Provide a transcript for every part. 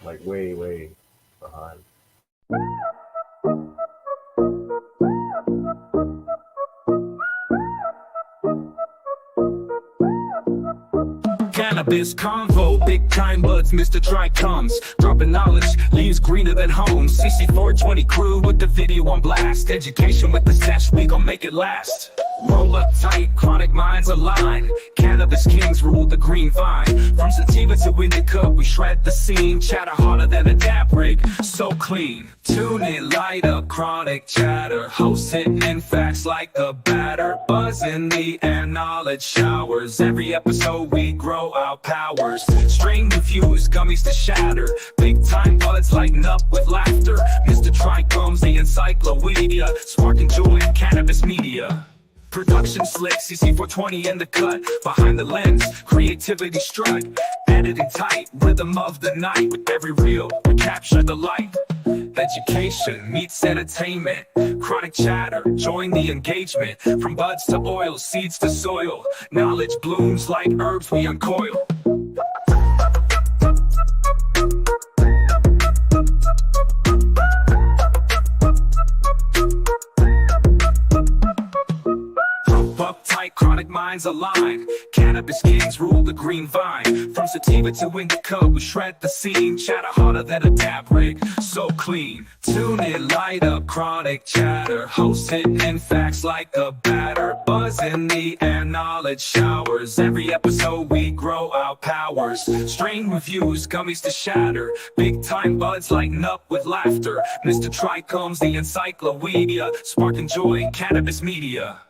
like way behind. Cannabis convo, Bigtyme Budz, Mr. Trichomes, dropping knowledge, leaves greener than home. CC420 crew with the video on blast. Education with the stash, we gon' make it last. Roll up tight, chronic minds align. Cannabis kings rule the green vine. From sativa to indica, we shred the scene. Chatter harder than a dab rig, so clean. Tune in, light up, chronic chatter. Host hitting in facts like a batter. Buzz in the air, knowledge showers. Every episode we grow our powers. Strain reviews, gummies to shatter. Bigtyme buds lighten up with laughter. Mr. Trichomes, the encyclopedia. Sparking joy in cannabis media. Production slick, CC420 in the cut. Behind the lens, creativity strut. Editing tight, rhythm of the night. With every reel, we capture the light. Education meets entertainment. Chronic chatter, join the engagement. From buds to oil, seeds to soil. Knowledge blooms like herbs we uncoil. Uptight, chronic minds align. Cannabis kings rule the green vine. From sativa to indica, we shred the scene. Chatter harder than a dab rig, so clean. Tune in, light up, chronic chatter. Host hitting in facts like a batter. Buzz in the air, knowledge showers. Every episode we grow our powers. Strain reviews, gummies to shatter. Bigtyme buds lighten up with laughter. Mr. Trichomes, the encyclopedia. Sparking joy in cannabis media.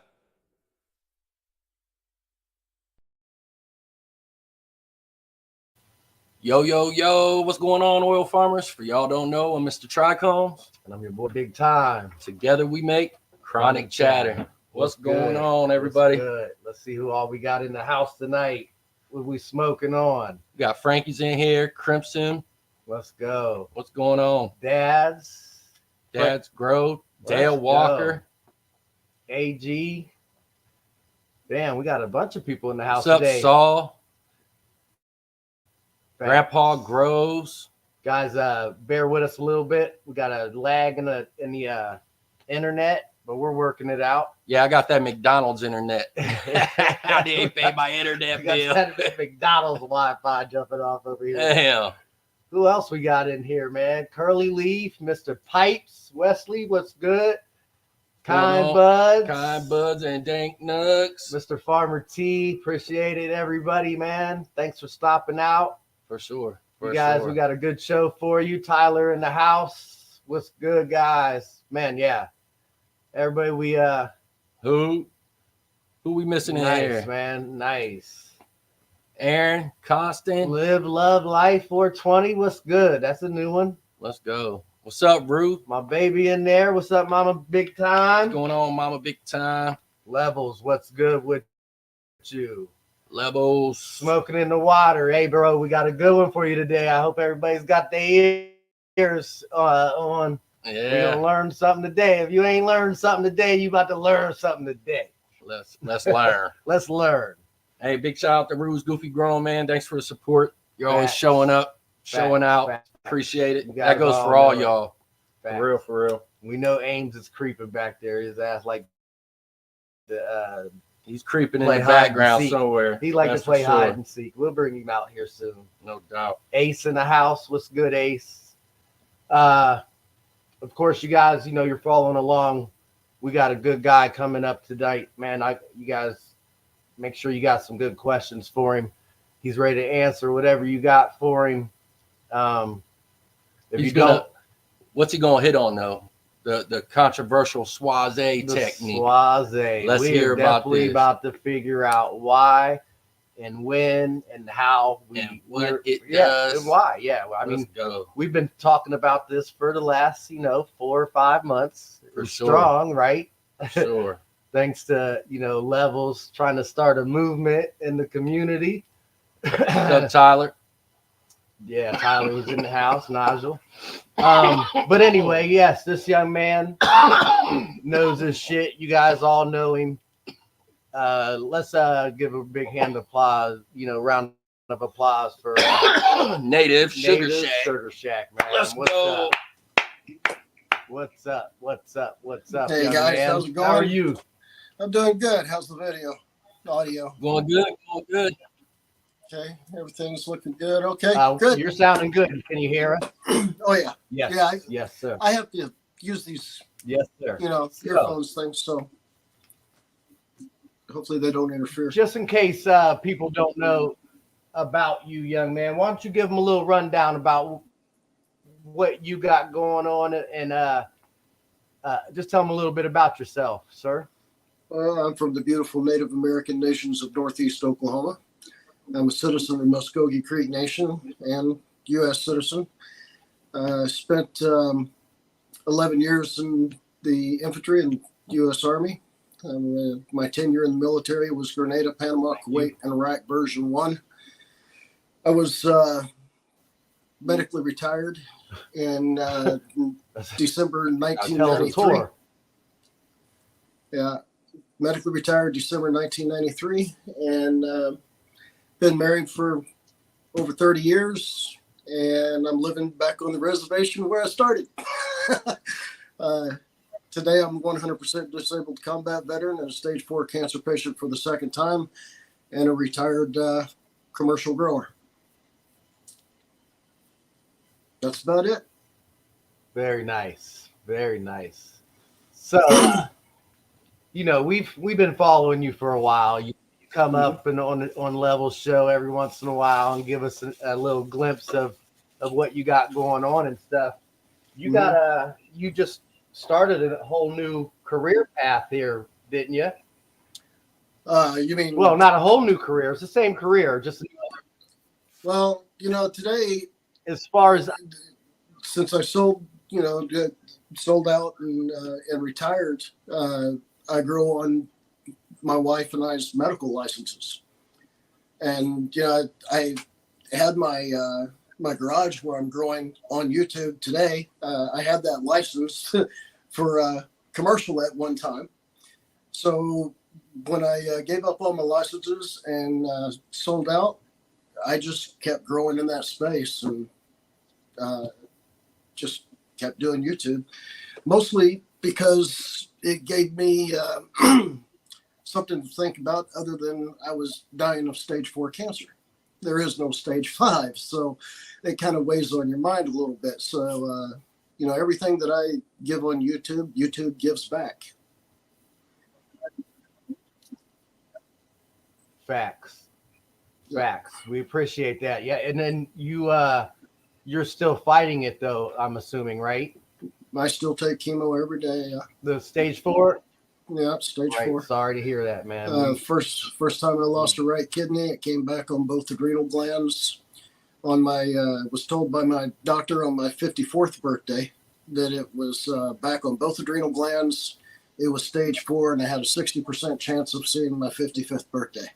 Yo, what's going on, oil farmers? For y'all don't know, I'm Mr. Trichomes. And I'm your boy Bigtyme. Together we make Chronic Chatter. What's going on, everybody? Good. Let's see who all we got in the house tonight. What we smoking on? We got Frankie's in here, Crimson. Let's go. What's going on? Dad's Grove, Let's Dale Walker. AG. Damn, we got a bunch of people in the house What's up, today. Saul? Grandpa Groves. Guys, bear with us a little bit. We got a lag in the internet, but we're working it out. Yeah, I got that McDonald's internet. I didn't pay my internet bill. Got that McDonald's Wi-Fi jumping off over here. Damn. Who else we got in here, man? Curly Leaf, Mr. Pipes, Wesley, what's good? Kind Budz, and Dank Nugs. Mr. Farmer T, appreciate it, everybody, man. Thanks for stopping out. For sure. You guys, we got a good show for you. Tyler in the house. What's good, guys? Man, yeah. Everybody, we Who we missing in here? nice, man. Nice. Aaron, Constant. Live, love, life 420. What's good? That's a new one. Let's go. What's up, Ruth? My baby in there. What's up, Mama Bigtyme? What's going on, Mama Bigtyme? Levels, what's good with you? Levels. Smoking in the water. Hey, bro, we got a good one for you today. I hope everybody's got their ears on. Yeah. We're gonna learn something today. If you ain't learned something today, you about to learn something today. Let's learn. Let's learn. Hey, big shout out to Rue's Goofy Grown, man. Thanks for the support. You're always Facts. showing up, showing out. Facts. Appreciate it. You guys That goes all for all know. y'all. Facts. For real. We know Ames is creeping back there. His ass like the He's creeping in Play the hide and background seek. somewhere. he like That's to play for sure. hide and seek. We'll bring him out here soon. No doubt. Ace in the house. What's good, Ace? Of course, you guys, you're following along. We got a good guy coming up tonight, man. You guys make sure you got some good questions for him. He's ready to answer whatever you got for him. If He's you don't, what's he gonna hit on though? The controversial Schwazze the technique. Schwazze. Let's we hear are about definitely this. about to figure out why and when and how And what it yeah, does. and why. Yeah, well, I mean, Let's go. we've been talking about this for the last, 4 or 5 months. For We're sure. strong, right? Sure. Thanks to, Levels trying to start a movement in the community. What's up, Tyler? Yeah, Tyler was in the house, Nigel. But anyway, yes, this young man knows his shit. You guys all know him. Let's give a big hand of applause, round of applause for Native Sugar Native Shack. Sugar Shack, man. Let's go. What's up? What's up? What's up? Hey young guys, man? how's it going? How are you? I'm doing good. How's the video? Audio? Going good. Going good. Okay, everything's looking good. Okay, good. You're sounding good. Can you hear us? Oh yeah. Yes. Yeah, yes, sir. I have to use these, Yes, sir. earphones things, so hopefully they don't interfere. Just in case people don't know about you, young man, why don't you give them a little rundown about what you got going on, and just tell them a little bit about yourself, sir. Well, I'm from the beautiful Native American nations of Northeast Oklahoma. I'm a citizen of Muskogee Creek Nation and U.S. citizen. Spent 11 years in the infantry and U.S. Army. My tenure in the military was Grenada, Panama, Kuwait, and Iraq version 1. I was medically retired in December 1993. Yeah, medically retired December 1993, and been married for over 30 years, and I'm living back on the reservation where I started. Today, I'm 100% disabled combat veteran and a stage 4 cancer patient for the second time, and a retired commercial grower. That's about it. Very nice. Very nice. So, we've been following you for a while. You come up and on Level's show every once in a while and give us a little glimpse of what you got going on and stuff. You got you just started a whole new career path here, didn't you? You mean? Well, not a whole new career. It's the same career, just. Well, today, as far as since I sold out and retired, I grow on my wife and I's medical licenses, and I had my my garage where I'm growing on YouTube today. I had that license for commercial at one time. So when I gave up all my licenses and sold out, I just kept growing in that space and just kept doing YouTube, mostly because it gave me something to think about other than I was dying of stage 4 cancer. There is no stage 5, so it kind of weighs on your mind a little bit. So, everything that I give on YouTube, YouTube gives back. Facts. We appreciate that. Yeah, and then you're still fighting it though, I'm assuming, right? I still take chemo every day. The stage 4. Yeah, stage 4. Sorry to hear that, man. First time I lost a right kidney, it came back on both adrenal glands. On my, was told by my doctor on my 54th birthday that it was back on both adrenal glands. It was stage 4, and I had a 60% chance of seeing my 55th birthday.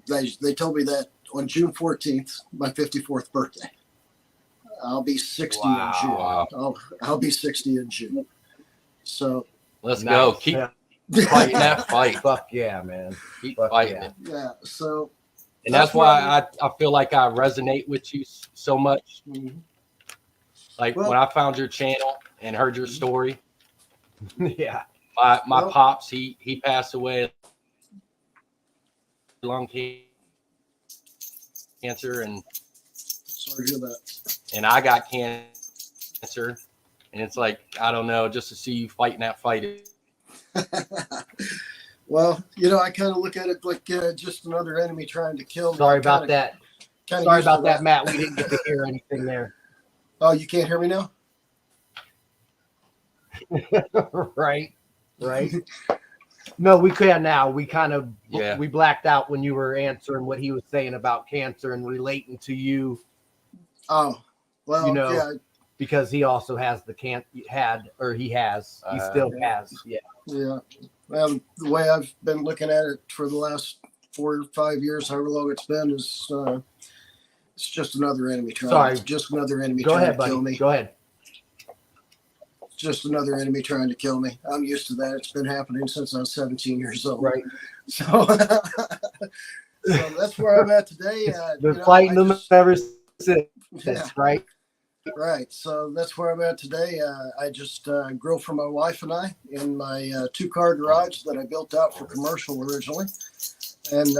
They told me that on June 14th, my 54th birthday. I'll be 60 in June. Wow. I'll be 60 in June. So. Let's go. Keep fighting that fight. Fuck yeah, man. Keep fighting it. Yeah. So. And that's why I feel like I resonate with you so much. Mm-hmm. Like when I found your channel and heard your story. Yeah. My pops, he passed away lung cancer, and sorry to hear that. And I got cancer. And it's like, I don't know, just to see you fighting that fight. Well, I kind of look at it like just another enemy trying to kill me. Sorry about that. Sorry about that, Matt. We didn't get to hear anything there. Oh, you can't hear me now? Right. No, we can now. We kind of we blacked out when you were answering what he was saying about cancer and relating to you. Oh, well, yeah. Because he also has he still has. Yeah. Yeah. Well, the way I've been looking at it for the last 4 or 5 years, however long it's been, is it's just another enemy trying. Just another enemy trying to kill me. Go ahead. Just another enemy trying to kill me. I'm used to that. It's been happening since I was 17 years old. Right. So that's where I'm at today. Been fighting them ever since, yeah, right? right. So that's where I'm at today. I just grill for my wife and I in my 2-car garage that I built out for commercial originally. And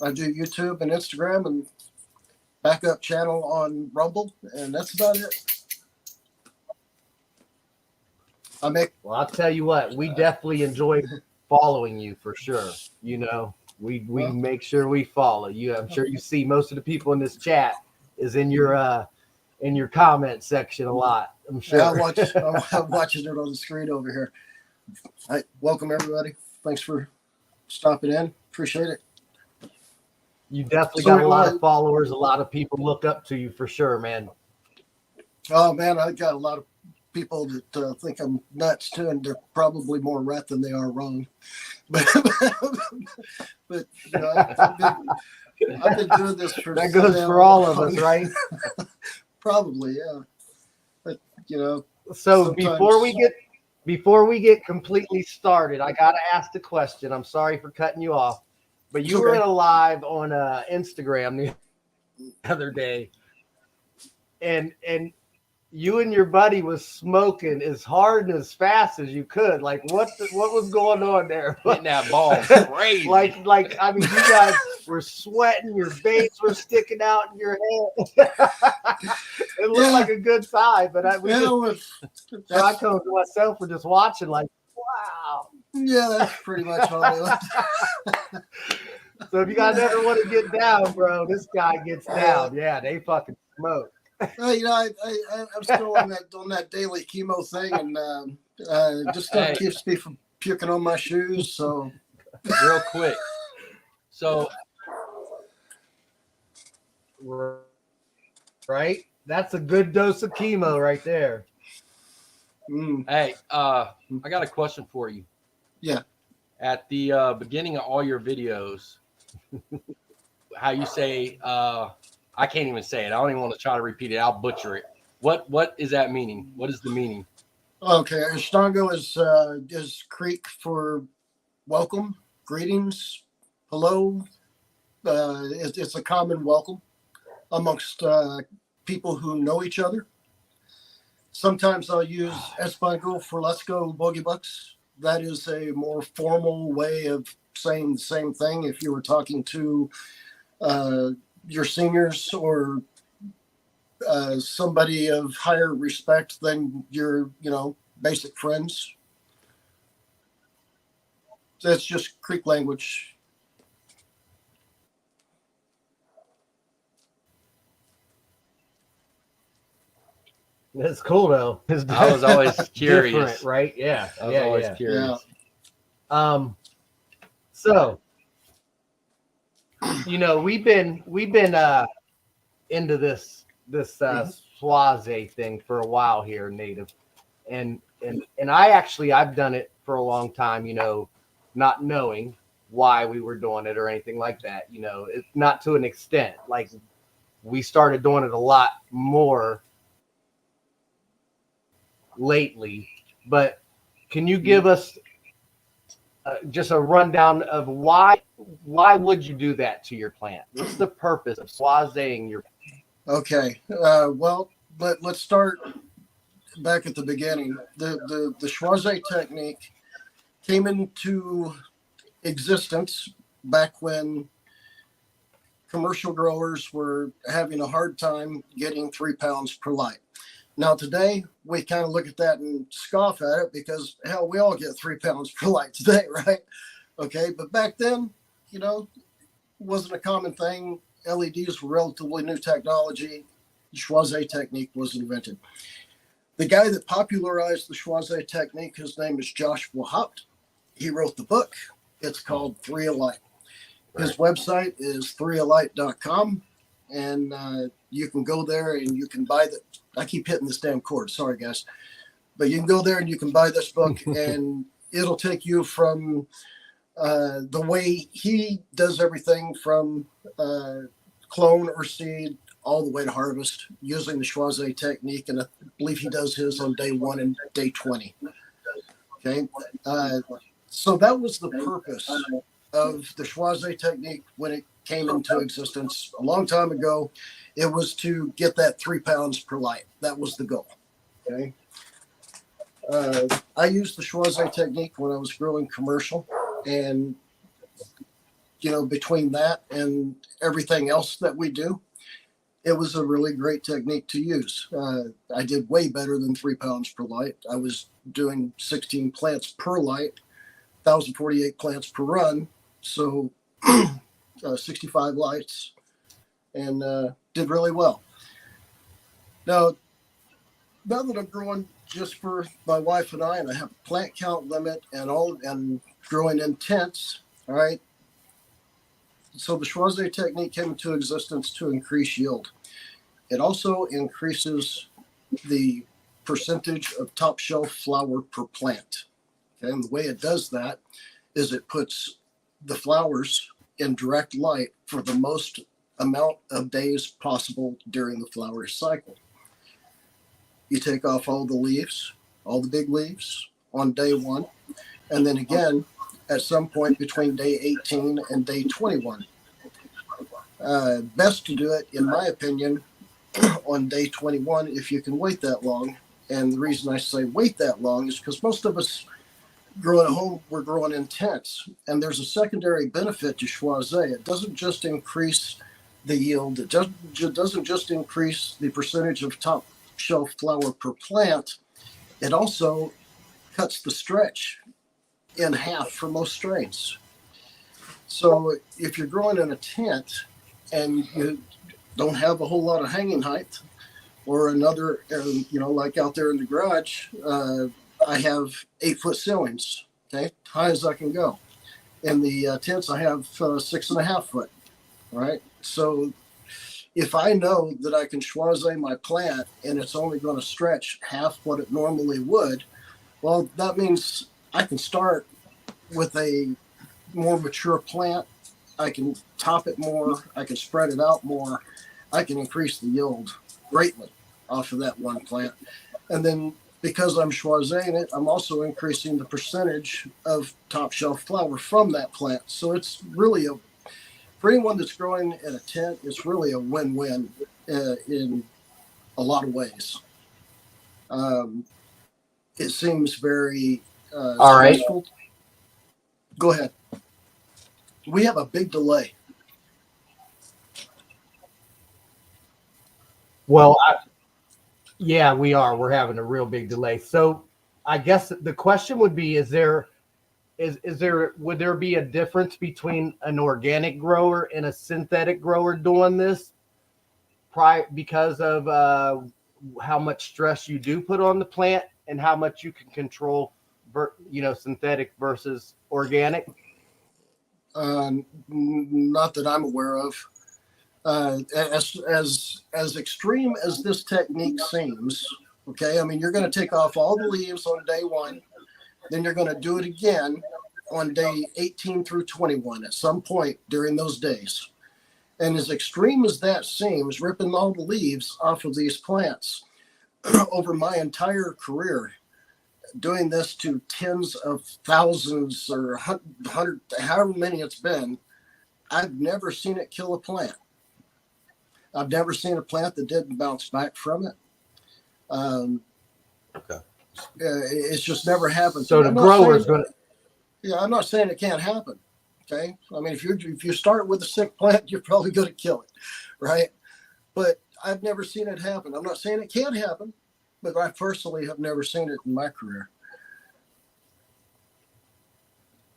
I do YouTube and Instagram and backup channel on Rumble, and that's about it. Well, I'll tell you what, we definitely enjoy following you for sure. You know, we make sure we follow you. I'm sure you see most of the people in this chat is in your comment section a lot. I'm sure. Yeah, I'm watching it on the screen over here. Welcome everybody. Thanks for stopping in. Appreciate it. You definitely got a lot of followers. A lot of people look up to you for sure, man. Oh man, I got a lot of people that think I'm nuts too, and they're probably more right than they are wrong. But you know, I've been doing this for that goes for all of us, right? Probably, yeah. But you know, so before we get completely started, I gotta ask the question. I'm sorry for cutting you off. But you were in a live on Instagram the other day, and you and your buddy was smoking as hard and as fast as you could. Like what was going on there? Hitting that ball crazy. like I mean, you guys were sweating, your veins were sticking out in your head. It looked like a good time, but Trichomes and myself were just watching, like, wow. Yeah, that's pretty much all it was. So if you guys ever want to get down, bro, this guy gets down. Yeah, they fucking smoke. You know, I'm still on that daily chemo thing, and just stuff keeps me from puking on my shoes. So, real quick, so right, that's a good dose of chemo right there. Hey, I got a question for you. Yeah. At the beginning of all your videos, how you say, I can't even say it. I don't even want to try to repeat it. I'll butcher it. What is that meaning? What is the meaning? Okay, Ashtango is Creek for welcome, greetings, hello. It's a common welcome amongst people who know each other. Sometimes I'll use Espanol for let's go boogie bucks. That is a more formal way of saying the same thing if you were talking to your seniors or somebody of higher respect than your, basic friends. So that's just Creek language. That's cool though. I was always curious, right? Yeah, I was always curious. Yeah. So, we've been into this Schwazze thing for a while here, Native, and I've done it for a long time. Not knowing why we were doing it or anything like that. It's not to an extent. Like we started doing it a lot more lately, but can you give us just a rundown of why would you do that to your plant? What's the purpose of schwazzeing your plant? Okay, well, let's start back at the beginning. The Schwazze technique came into existence back when commercial growers were having a hard time getting 3 pounds per light. Now, today, we kind of look at that and scoff at it because, hell, we all get 3 pounds per light today, right? Okay, but back then, wasn't a common thing. LEDs were relatively new technology. The Schwazze technique was invented. The guy that popularized the Schwazze technique, his name is Joshua Haupt. He wrote the book. It's called 3 Alight. His website is 3alight.com. And you can go there and you can buy I keep hitting this damn cord. Sorry, guys. But you can go there and you can buy this book and it'll take you from the way he does everything from clone or seed all the way to harvest using the Schwazze technique. And I believe he does his on day 1 and day 20. Okay. So that was the purpose of the Schwazze technique when it came into existence a long time ago. It was to get that 3 pounds per light. That was the goal. Okay. I used the Schwazze technique when I was growing commercial, and between that and everything else that we do, it was a really great technique to use. I did way better than 3 pounds per light. I was doing 16 plants per light, 1,048 plants per run, so 65 lights, and did really well. Now that I'm growing just for my wife and I have a plant count limit and growing in tents, all right? So the Schwazze technique came into existence to increase yield. It also increases the percentage of top shelf flower per plant. Okay? And the way it does that is it puts the flowers in direct light for the most amount of days possible during the flower cycle. You take off all the leaves, all the big leaves on day 1, and then again at some point between day 18 and day 21. Best to do it, in my opinion, on day 21 if you can wait that long. And the reason I say wait that long is because most of us growing at home, we're growing in tents. And there's a secondary benefit to Schwazze. It doesn't just increase the yield. It doesn't just increase the percentage of top shelf flower per plant. It also cuts the stretch in half for most strains. So if you're growing in a tent and you don't have a whole lot of hanging height, or another, like out there in the garage, I have 8-foot ceilings, okay, high as I can go. In the tents, I have 6.5 foot, right? So if I know that I can Schwazze my plant and it's only going to stretch half what it normally would, well, that means I can start with a more mature plant. I can top it more. I can spread it out more. I can increase the yield greatly off of that one plant. And then because I'm Schwazzeing it, I'm also increasing the percentage of top shelf flower from that plant. So it's really for anyone that's growing in a tent, it's really a win-win in a lot of ways. It seems very all right. stressful. Go ahead. We have a big delay. Well, yeah, we are. We're having a real big delay. So I guess the question would be, would there be a difference between an organic grower and a synthetic grower doing this because of how much stress you do put on the plant and how much you can control, synthetic versus organic? Not that I'm aware of. As extreme as this technique seems, okay, I mean, you're going to take off all the leaves on day 1, then you're going to do it again on day 18 through 21 at some point during those days. And as extreme as that seems, ripping all the leaves off of these plants over my entire career, doing this to tens of thousands or 100, however many it's been, I've never seen it kill a plant. I've never seen a plant that didn't bounce back from it. Okay. It's just never happened. So the grower's going to... Yeah, I'm not saying it can't happen. Okay. I mean, if you start with a sick plant, you're probably going to kill it. Right. But I've never seen it happen. I'm not saying it can't happen, but I personally have never seen it in my career.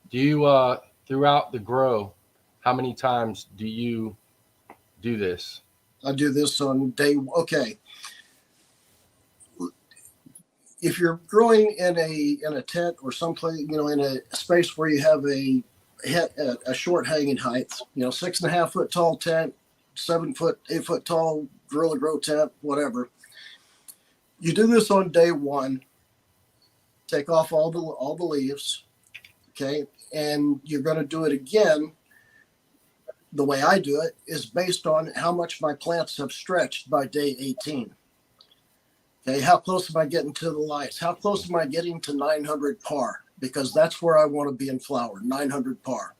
Do you, throughout the grow, how many times do you do this? I do this on day. Okay. If you're growing in a tent or someplace, in a space where you have a short hanging height, 6.5 foot tall tent, 7 foot, 8 foot tall Gorilla Grow tent, whatever. You do this on day 1. Take off all the leaves, okay, and you're going to do it again. The way I do it is based on how much my plants have stretched by day 18. Okay, how close am I getting to the lights? How close am I getting to 900 par? Because that's where I want to be in flower, 900 par.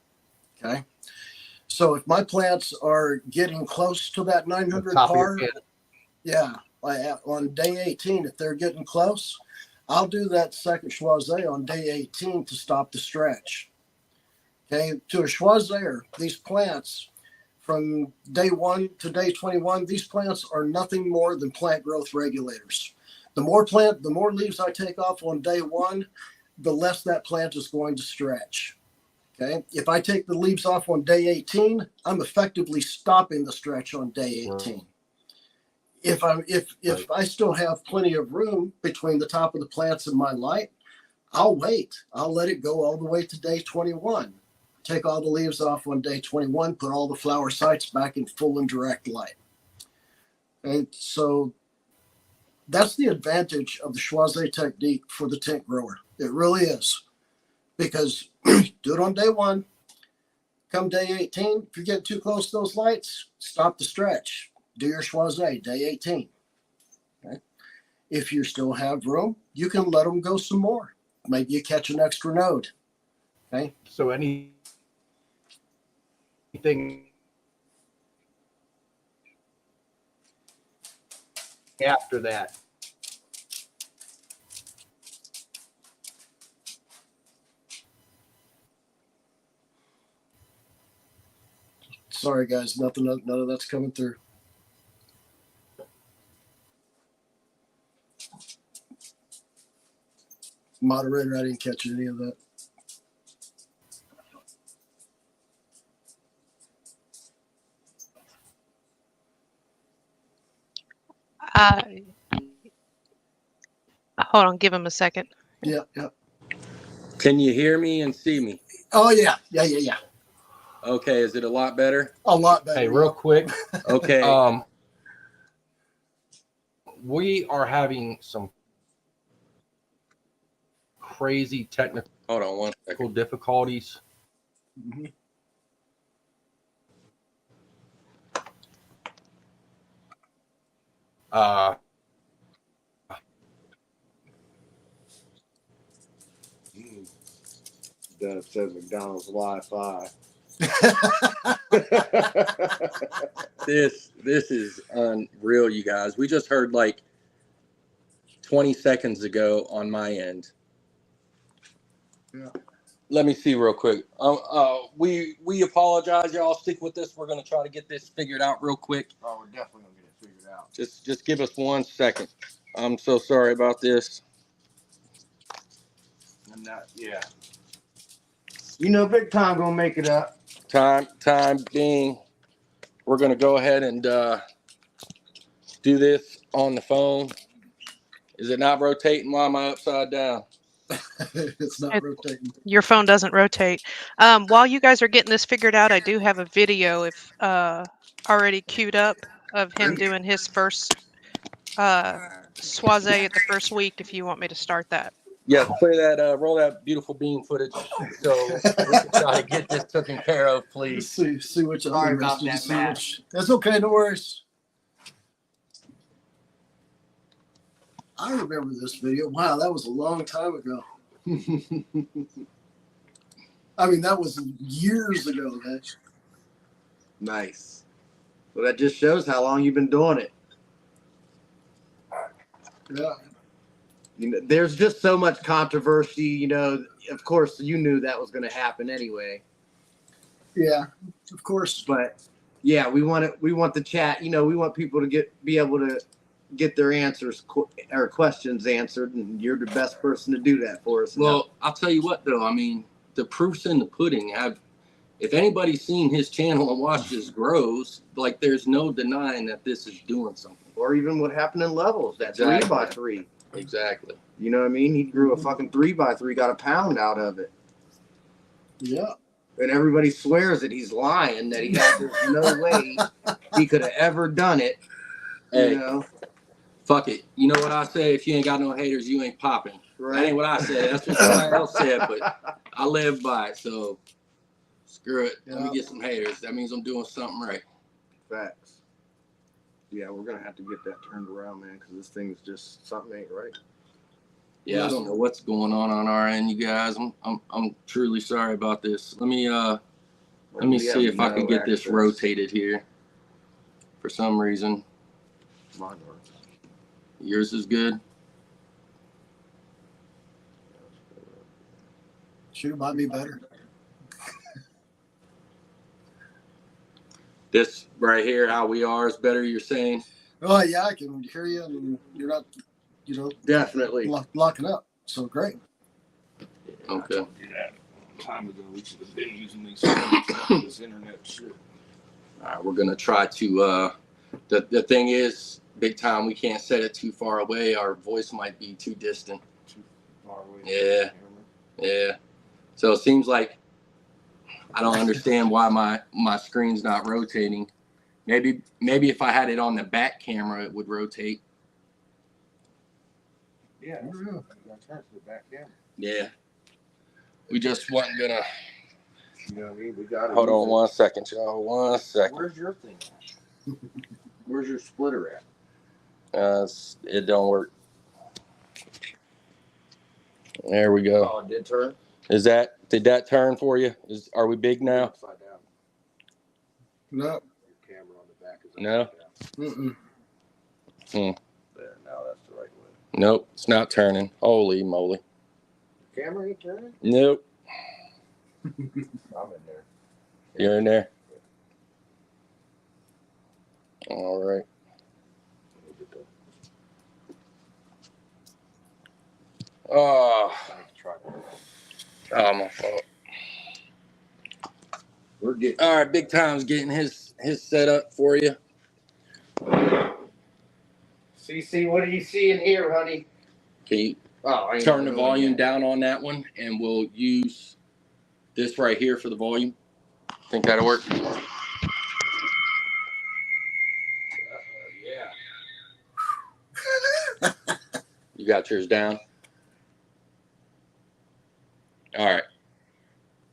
Okay, So if my plants are getting close to that 900 Top of your par, head. yeah, on day 18, if they're getting close, I'll do that second Schwazze on day 18 to stop the stretch. Okay, to a Schwazze, these plants from day 1 to day 21, these plants are nothing more than plant growth regulators. The more leaves I take off on day 1, the less that plant is going to stretch. Okay, if I take the leaves off on day 18, I'm effectively stopping the stretch on day 18. If I still have plenty of room between the top of the plants and my light, I'll wait. I'll let it go all the way to day 21. Take all the leaves off on day 21, put all the flower sites back in full and direct light. And so that's the advantage of the Schwazze technique for the tent grower. It really is. Because do it on day 1. Come day 18, if you're getting too close to those lights, stop the stretch. Do your Schwazze day 18. Okay? If you still have room, you can let them go some more. Maybe you catch an extra node. Okay. So anything after that. Sorry, guys, none of that's coming through. Moderator, I didn't catch any of that. Hold on, give him a second. Yeah. Can you hear me and see me? Oh, yeah. Okay, is it a lot better? A lot better. Hey, real quick. Okay. We are having some crazy technical difficulties. Mm-hmm. That says McDonald's Wi-Fi. This is unreal, you guys. We just heard like 20 seconds ago on my end. Yeah. Let me see real quick. We apologize, y'all. Stick with this. We're gonna try to get this figured out real quick. Oh, we're definitely gonna get it figured out. Just give us 1 second. I'm so sorry about this. And that, yeah. You know, Bigtyme gonna make it up. Time being, we're gonna go ahead and do this on the phone. Is it not rotating? Why am I upside down? It's not rotating. Your phone doesn't rotate. While you guys are getting this figured out, I do have a video already queued up of him doing his first Schwazze at the first week, if you want me to start that. Yeah, play that, roll that beautiful bean footage so we can try to get this taken care of, please. See which Sorry other about rest that, Matt. That's okay, no worries. I remember this video. Wow, that was a long time ago. I mean, that was years ago, guys. Nice. Well, that just shows how long you've been doing it. Yeah. You know, there's just so much controversy. You know, of course, you knew that was going to happen anyway. Yeah, of course. But yeah, we want the chat. You know, we want people to be able to get their answers or questions answered, and you're the best person to do that for us. Well, I'll tell you what, though. I mean, the proof's in the pudding. If anybody's seen his channel and watched his grows, like, there's no denying that this is doing something. Or even what happened in levels, that Exactly. 3x3. Exactly. You know what I mean? He grew a fucking 3x3, got a pound out of it. Yeah. And everybody swears that he's lying, that there's no way he could have ever done it. Hey, You know? fuck it. You know what I say? If you ain't got no haters, you ain't popping. Right? That ain't what I said. That's what somebody else said, but I live by it. So screw it. Let me get some haters. That means I'm doing something right. Facts. Yeah, we're gonna have to get that turned around, man, because this thing is just something ain't right. Yeah, I don't know what's going on our end, you guys. I'm truly sorry about this. Let me Let me see if I can get this rotated here. For some reason, Mine works. yours is good. Shoot, might be better. This right here, how we are, is better. You're saying? Oh yeah, I can hear you, and you're not, Definitely. locking up. So great. Okay. I do that time ago. We should have been using these phones, this internet shit. All right, we're gonna try to. The thing is, Bigtyme, we can't set it too far away. Our voice might be too distant. Too far away. Yeah. Yeah. So it seems like I don't understand why my screen's not rotating. Maybe if I had it on the back camera, it would rotate. Yeah, that's turn to the back camera. Yeah. We just wasn't gonna. You know what I mean? We got it. Hold on 1 second, y'all. 1 second. Where's your thing at? Where's your splitter at? It don't work. There we go. Oh, it did turn? Did that turn for you? Are we big now? Upside down. No. Your camera on the back is No. upside down. There, now that's the right way. Nope, it's not turning. Holy moly. Camera ain't turning? Nope. I'm in there. You're in there. All right. Oh, my fault. We're getting. All right, Bigtyme's getting his set up for you. CC, what do you see in here, honey? Can you Oh, turn the volume down on that one, and we'll use this right here for the volume? Think that'll work? Yeah. You got yours down? All right.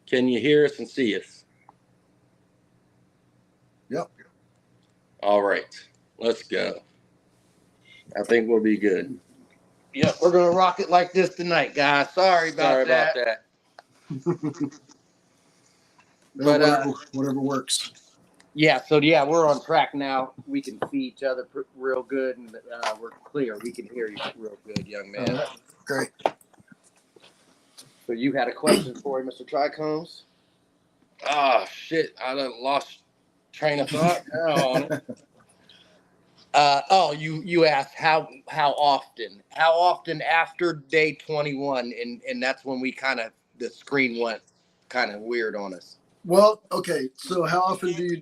Can you hear us and see us? Yep. All right. Let's go. I think we'll be good. Yep, we're gonna rock it like this tonight, guys. Sorry about that. But whatever works. Yeah, so yeah, we're on track now. We can see each other real good, and we're clear. We can hear you real good, young man. Great. So you had a question for him, Mr. Trichomes? Oh, shit. I done lost train of thought. You asked how often? How often after day 21? And that's when we the screen went kind of weird on us. Well, okay. So how often do you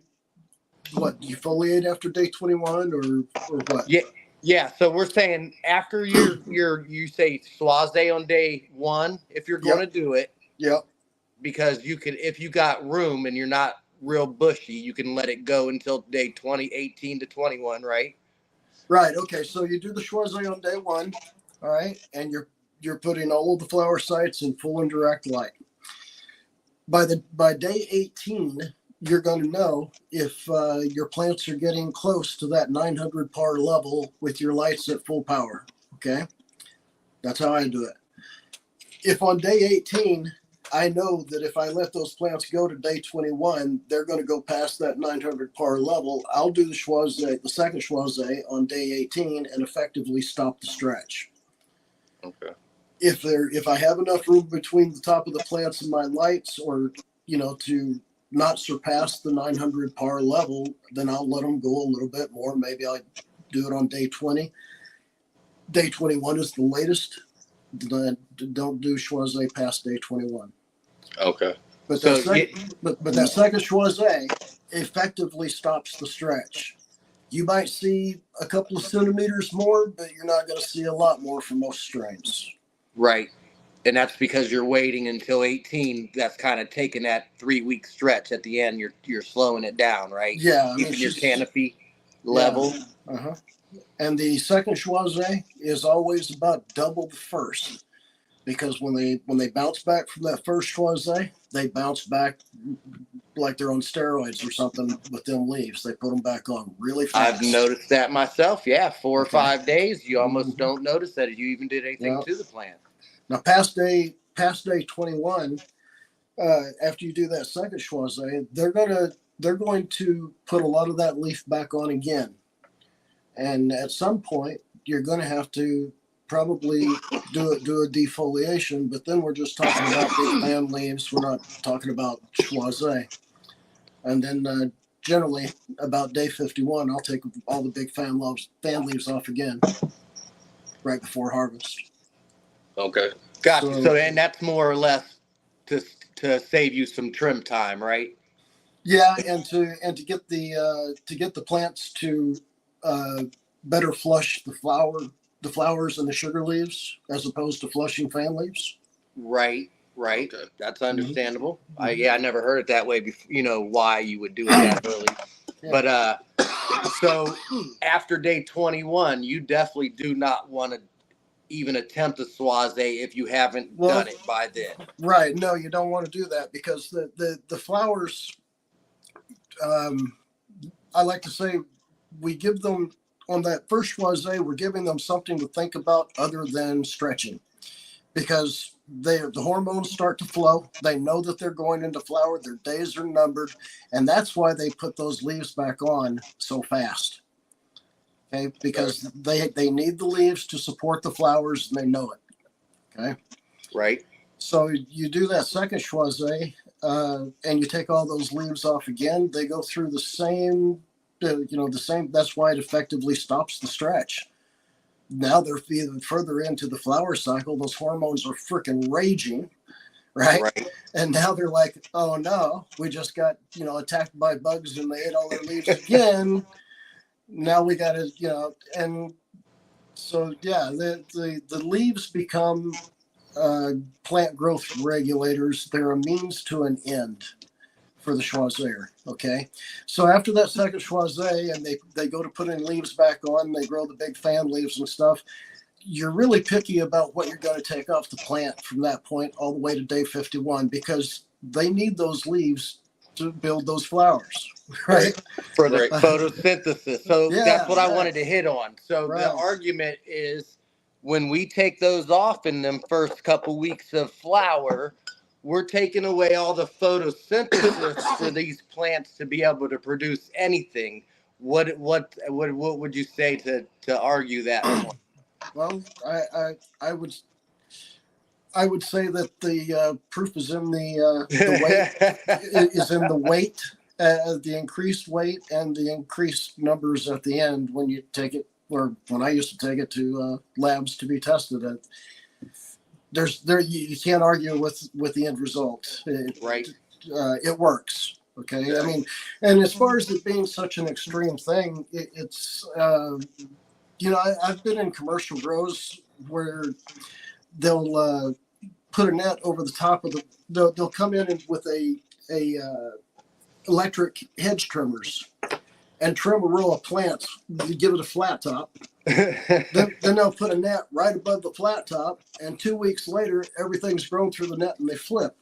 foliate after day 21 or what? Yeah. So we're saying after you say Schwazze on day 1, if you're going to do it. Yep. Because you could, if you got room and you're not real bushy, you can let it go until day 18 to 21, right? Right. Okay. So you do the Schwazze on day 1, all right, and you're putting all of the flower sites in full and direct light. By day 18, you're going to know if your plants are getting close to that 900 par level with your lights at full power. Okay, that's how I do it. If on day 18, I know that if I let those plants go to day 21, they're going to go past that 900 par level. I'll do the second Schwazze on day 18 and effectively stop the stretch. Okay. If I have enough room between the top of the plants and my lights, or to not surpass the 900 par level, then I'll let them go a little bit more. Maybe I'll do it on day 20. Day 21 is the latest. Don't do Schwazze past day 21. Okay. But that second Schwazze effectively stops the stretch. You might see a couple of centimeters more, but you're not going to see a lot more for most strains. Right. And that's because you're waiting until 18. That's kind of taking that 3-week stretch at the end. You're slowing it down, right? Yeah. Keeping your canopy level. Yeah. Uh-huh. And the second Schwazze is always about double the first, because when they bounce back from that first Schwazze, they bounce back like they're on steroids or something with them leaves. They put them back on really fast. I've noticed that myself. Yeah, 4 or 5 days, you almost don't notice that you even did anything to the plant. Now, past day 21, after you do that second Schwazze, they're going to put a lot of that leaf back on again. And at some point, you're going to have to probably do a defoliation, but then we're just talking about big fan leaves. We're not talking about Schwazze. And then generally about day 51, I'll take all the big fan leaves off again right before harvest. Okay. Gotcha. So- So, and that's more or less to save you some trim time, right? Yeah, and to get the plants to better flush the flowers and the sugar leaves as opposed to flushing fan leaves. Right. Okay. That's understandable. I never heard it that way before, you know, why you would do it that early. Yeah. But so after day 21, you definitely do not want to even attempt a Schwazze if you haven't done it by then. Right. No, you don't want to do that because the flowers, I like to say, we give them on that first Schwazze, we're giving them something to think about other than stretching, because the hormones start to flow. They know that they're going into flower. Their days are numbered, and that's why they put those leaves back on so fast. Okay, because they need the leaves to support the flowers, and they know it. Okay, Right. so you do that second Schwazze, and you take all those leaves off again. They go through the same, the same. That's why it effectively stops the stretch. Now they're even further into the flower cycle. Those hormones are freaking raging, right? And now they're like, oh no, we just got, attacked by bugs and they ate all their leaves again. Now we got to, and so, yeah, the leaves become plant growth regulators. They're a means to an end for the Schwazze. Okay, so after that second Schwazze, and they go to put in leaves back on, they grow the big fan leaves and stuff. You're really picky about what you're going to take off the plant from that point all the way to day 51, because they need those leaves to build those flowers, right? For the photosynthesis. So that's what I yeah. wanted to hit on. So Right. the argument is, when we take those off in them first couple weeks of flower, we're taking away all the photosynthesis for these plants to be able to produce anything. What would you say to argue that point? Well, I would say that the proof is in the weight, is in the weight, the increased weight and the increased numbers at the end when you take it, or when I used to take it to labs to be tested at. You can't argue with the end result. Right. It works. Okay. Yeah. I mean, and as far as it being such an extreme thing, it's I've been in commercial grows where they'll put a net over the top of they'll come in with a electric hedge trimmers and trim a row of plants. You give it a flat top. then they'll put a net right above the flat top, and 2 weeks later, everything's grown through the net and they flip.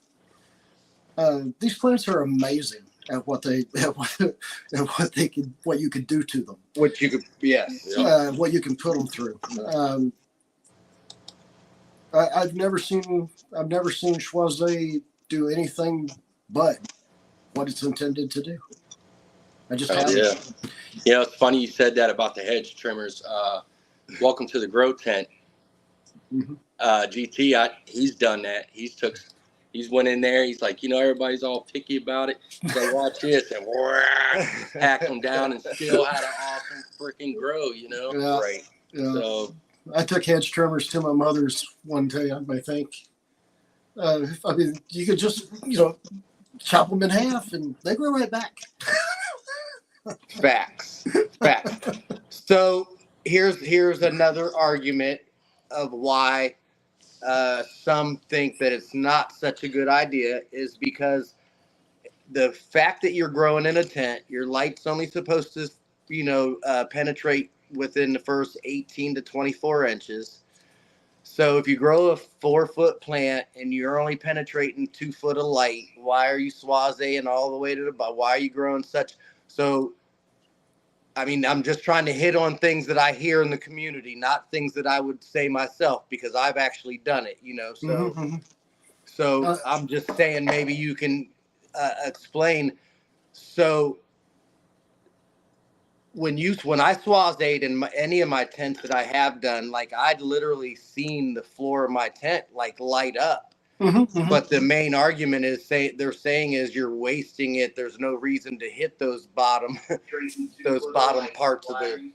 These plants are amazing at what you could do to them. What you could, yes. What you can put them through. I've never seen Schwazze do anything but what it's intended to do. I just haven't. Yeah, it's funny you said that about the hedge trimmers. Welcome to the grow tent. Mm-hmm. GT, he's done that. He's went in there. He's like, everybody's all picky about it. So watch this, and hack them down, and still had an awesome freaking grow. Yeah. Right. Yeah. So I took hedge trimmers to my mother's one time, I think. I mean, you could just chop them in half, and they grow right back. Facts. So here's another argument of why some think that it's not such a good idea, is because the fact that you're growing in a tent, your light's only supposed to penetrate within the first 18 to 24 inches. So if you grow a 4-foot plant and you're only penetrating 2 foot of light, why are you Schwazzeing all the way to the bottom? Why are you growing such? So, I mean, I'm just trying to hit on things that I hear in the community, not things that I would say myself, because I've actually done it, So, Mm-hmm. So I'm just saying, maybe you can explain. So when I Schwazze'd in any of my tents that I have done, like I'd literally seen the floor of my tent like light up. But the main argument is they're saying is you're wasting it. There's no reason to hit those bottom parts of the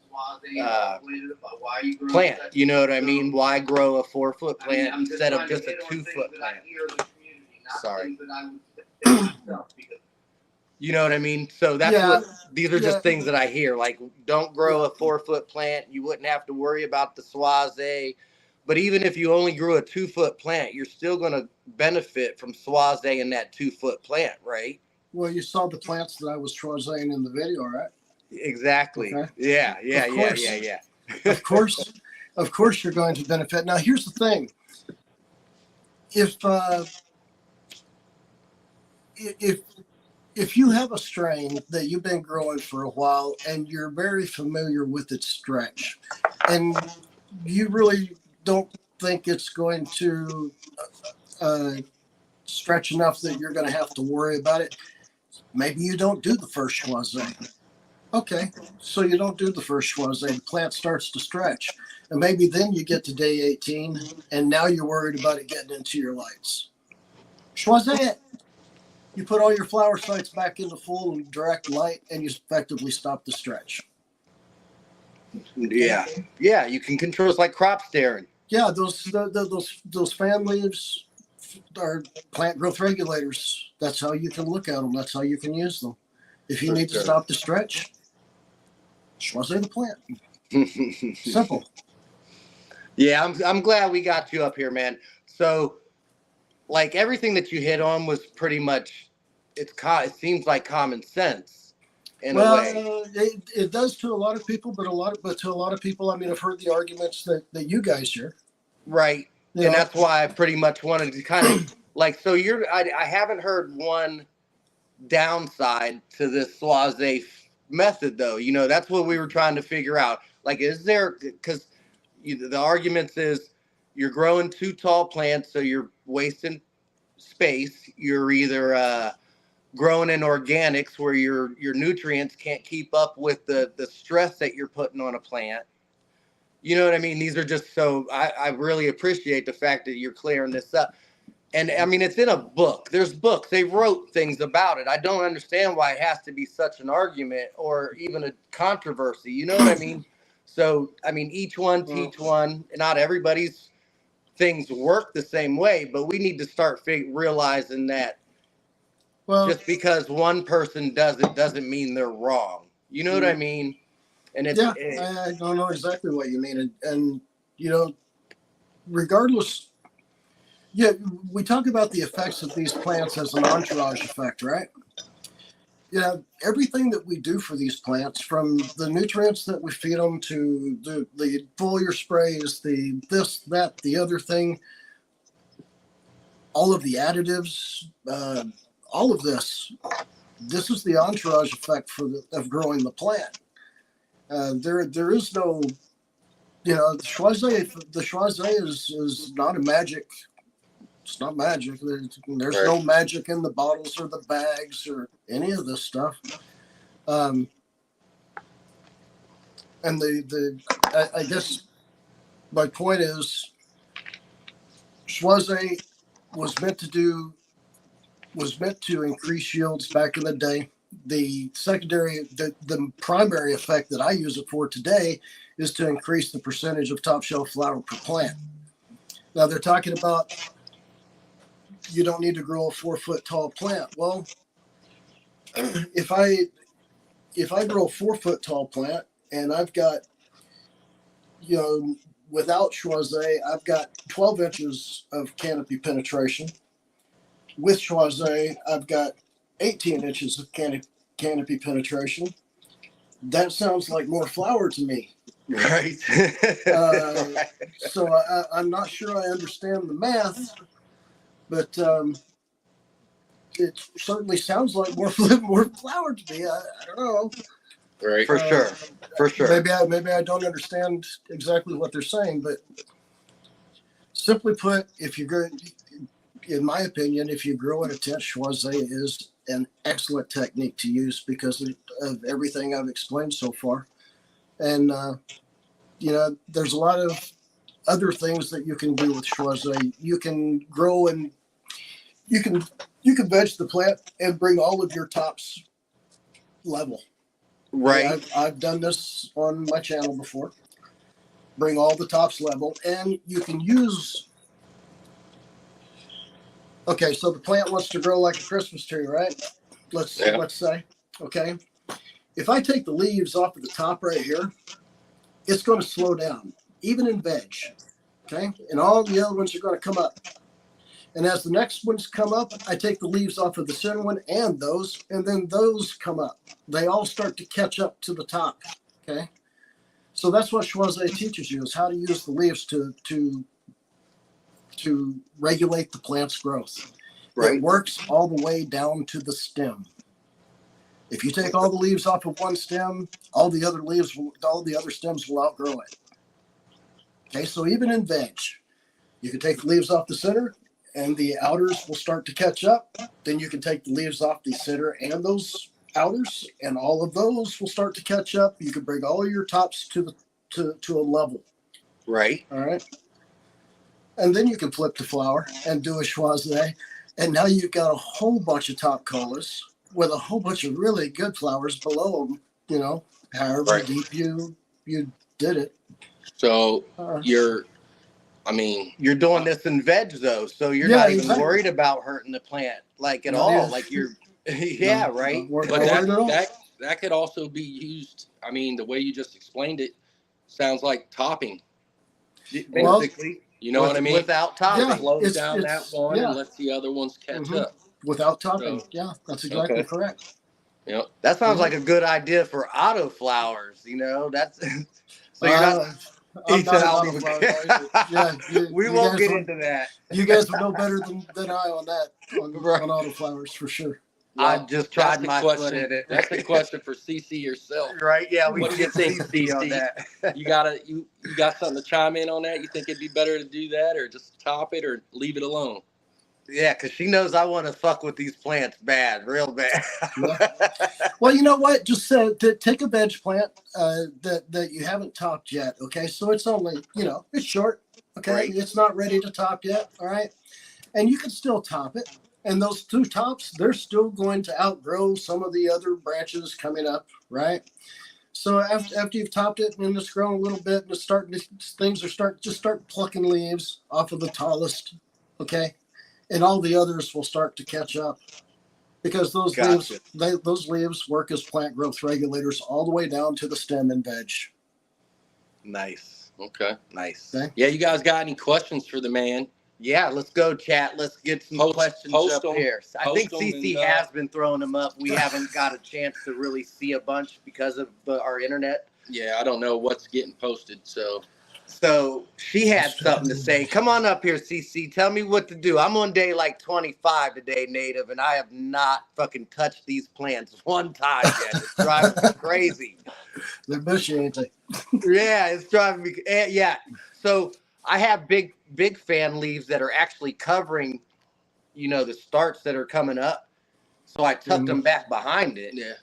plant. You know what I mean? Why grow a 4-foot plant instead of just a 2-foot plant? Sorry. You know what I mean? So these are just things that I hear. Like, don't grow a 4-foot plant. You wouldn't have to worry about the Schwazze. But even if you only grew a 2-foot plant, you're still going to benefit from Schwazze in that 2-foot plant, right? Well, you saw the plants that I was Schwazzeing in the video, right? Exactly. Okay. Yeah. Of course you're going to benefit. Now, here's the thing. If you have a strain that you've been growing for a while and you're very familiar with its stretch, and you really don't think it's going to stretch enough that you're going to have to worry about it, maybe you don't do the first Schwazze. Okay, so you don't do the first Schwazze. The plant starts to stretch. And maybe then you get to day 18, and now you're worried about it getting into your lights. Schwazze it. You put all your flower sites back into full and direct light, and you effectively stop the stretch. Yeah, you can control. It's like crop staring. Yeah, those fan leaves are plant growth regulators. That's how you can look at them. That's how you can use them. If you need to stop the stretch, Schwazze the plant. Simple. Yeah, I'm glad we got you up here, man. So, like, everything that you hit on was pretty much, it seems like common sense in a way. It does to a lot of people, but to a lot of people, I mean, I've heard the arguments that you guys hear. Right. You and know? That's why I pretty much wanted to kind of like, so I haven't heard one downside to this Schwazze method though. You know, that's what we were trying to figure out. Like, is there, because the arguments is you're growing too tall plants, so you're wasting space. You're either growing in organics where your nutrients can't keep up with the stress that you're putting on a plant. You know what I mean? These are just so I really appreciate the fact that you're clearing this up. And I mean, it's in a book. There's books. They wrote things about it. I don't understand why it has to be such an argument or even a controversy. You know what I mean? So, I mean, each one teach one. Not everybody's things work the same way, but we need to start realizing that just because one person does it doesn't mean they're wrong. You know what I mean? And it's, I don't know exactly what you mean. And you know, regardless, we talk about the effects of these plants as an entourage effect, right? Yeah, everything that we do for these plants, from the nutrients that we feed them to the foliar sprays, the this, that, the other thing, all of the additives, all of this is the entourage effect of growing the plant. There is no, you know, the Schwazze is not a magic. It's not magic. There's no magic in the bottles or the bags or any of this stuff. And I guess my point is, Schwazze was meant to increase yields back in the day. The primary effect that I use it for today is to increase the percentage of top shelf flower per plant. Now they're talking about you don't need to grow a 4-foot tall plant. Well, if I grow a 4-foot tall plant and I've got, you know, without Schwazze, I've got 12 inches of canopy penetration. With Schwazze, I've got 18 inches of canopy penetration. That sounds like more flower to me. Right. So I'm not sure I understand the math, but it certainly sounds like more flower to me. I don't know. Right. For sure. Maybe I don't understand exactly what they're saying, but simply put, if you're good, in my opinion, if you grow in a tent, Schwazze is an excellent technique to use because of everything I've explained so far. And, there's a lot of other things that you can do with Schwazze. You can grow and you can veg the plant and bring all of your tops level. Right. I've done this on my channel before. Bring all the tops level, and you can use. Okay, so the plant wants to grow like a Christmas tree, right? Let's say, okay. If I take the leaves off of the top right here, it's going to slow down, even in veg. Okay, and all the other ones are going to come up. And as the next ones come up, I take the leaves off of the center one and then those come up. They all start to catch up to the top. Okay, so that's what Schwazze teaches you, is how to use the leaves to regulate the plant's growth. Right. It works all the way down to the stem. If you take all the leaves off of one stem, all the other stems will outgrow it. Okay, so even in veg, you can take the leaves off the center and the outers will start to catch up. Then you can take the leaves off the center and those outers, and all of those will start to catch up. You can bring all of your tops to a level. Right. All right. And then you can flip the flower and do a Schwazze. And now you've got a whole bunch of top colas with a whole bunch of really good flowers below them, however deep you did it. So you're doing this in veg though, so you're not even worried about hurting the plant at all. Like you're, right. But that could also be used. I mean, the way you just explained it sounds like topping. Basically, you know what I mean? Without topping, slows down that one and lets the other ones catch up. Without topping, that's exactly correct. Yep. That sounds like a good idea for auto flowers. That's so you're not. I'm not an autoflower. We won't get into that. You guys would know better than I on that on autoflowers for sure. Well, I just tried my foot in it. That's a question for CC yourself. Right? Yeah, we what do you think, CC, on that? You got something to chime in on that? You think it'd be better to do that, or just top it, or leave it alone? Yeah, because she knows I want to fuck with these plants real bad. Well, you know what? Just take a veg plant that you haven't topped yet. Okay, so it's only it's short. Okay, right. It's not ready to top yet. All right, and you can still top it. And those two tops, they're still going to outgrow some of the other branches coming up, right? So after you've topped it and it's grown a little bit, and start plucking leaves off of the tallest, okay? And all the others will start to catch up because those leaves work as plant growth regulators all the way down to the stem and veg. Nice. Okay. Nice. Okay. Yeah, you guys got any questions for the man? Yeah, let's go, chat. Let's get some questions up here. I think CC has been throwing them up. We haven't got a chance to really see a bunch because of our internet. Yeah, I don't know what's getting posted. So she had something to say. Come on up here, CC. Tell me what to do. I'm on day 25 today, Native, and I have not fucking touched these plants one time yet. It's driving me crazy. They're bushy, ain't they? Yeah, it's driving me. Yeah. So I have big fan leaves that are actually covering, the starts that are coming up. So I tucked them back behind it. Yeah.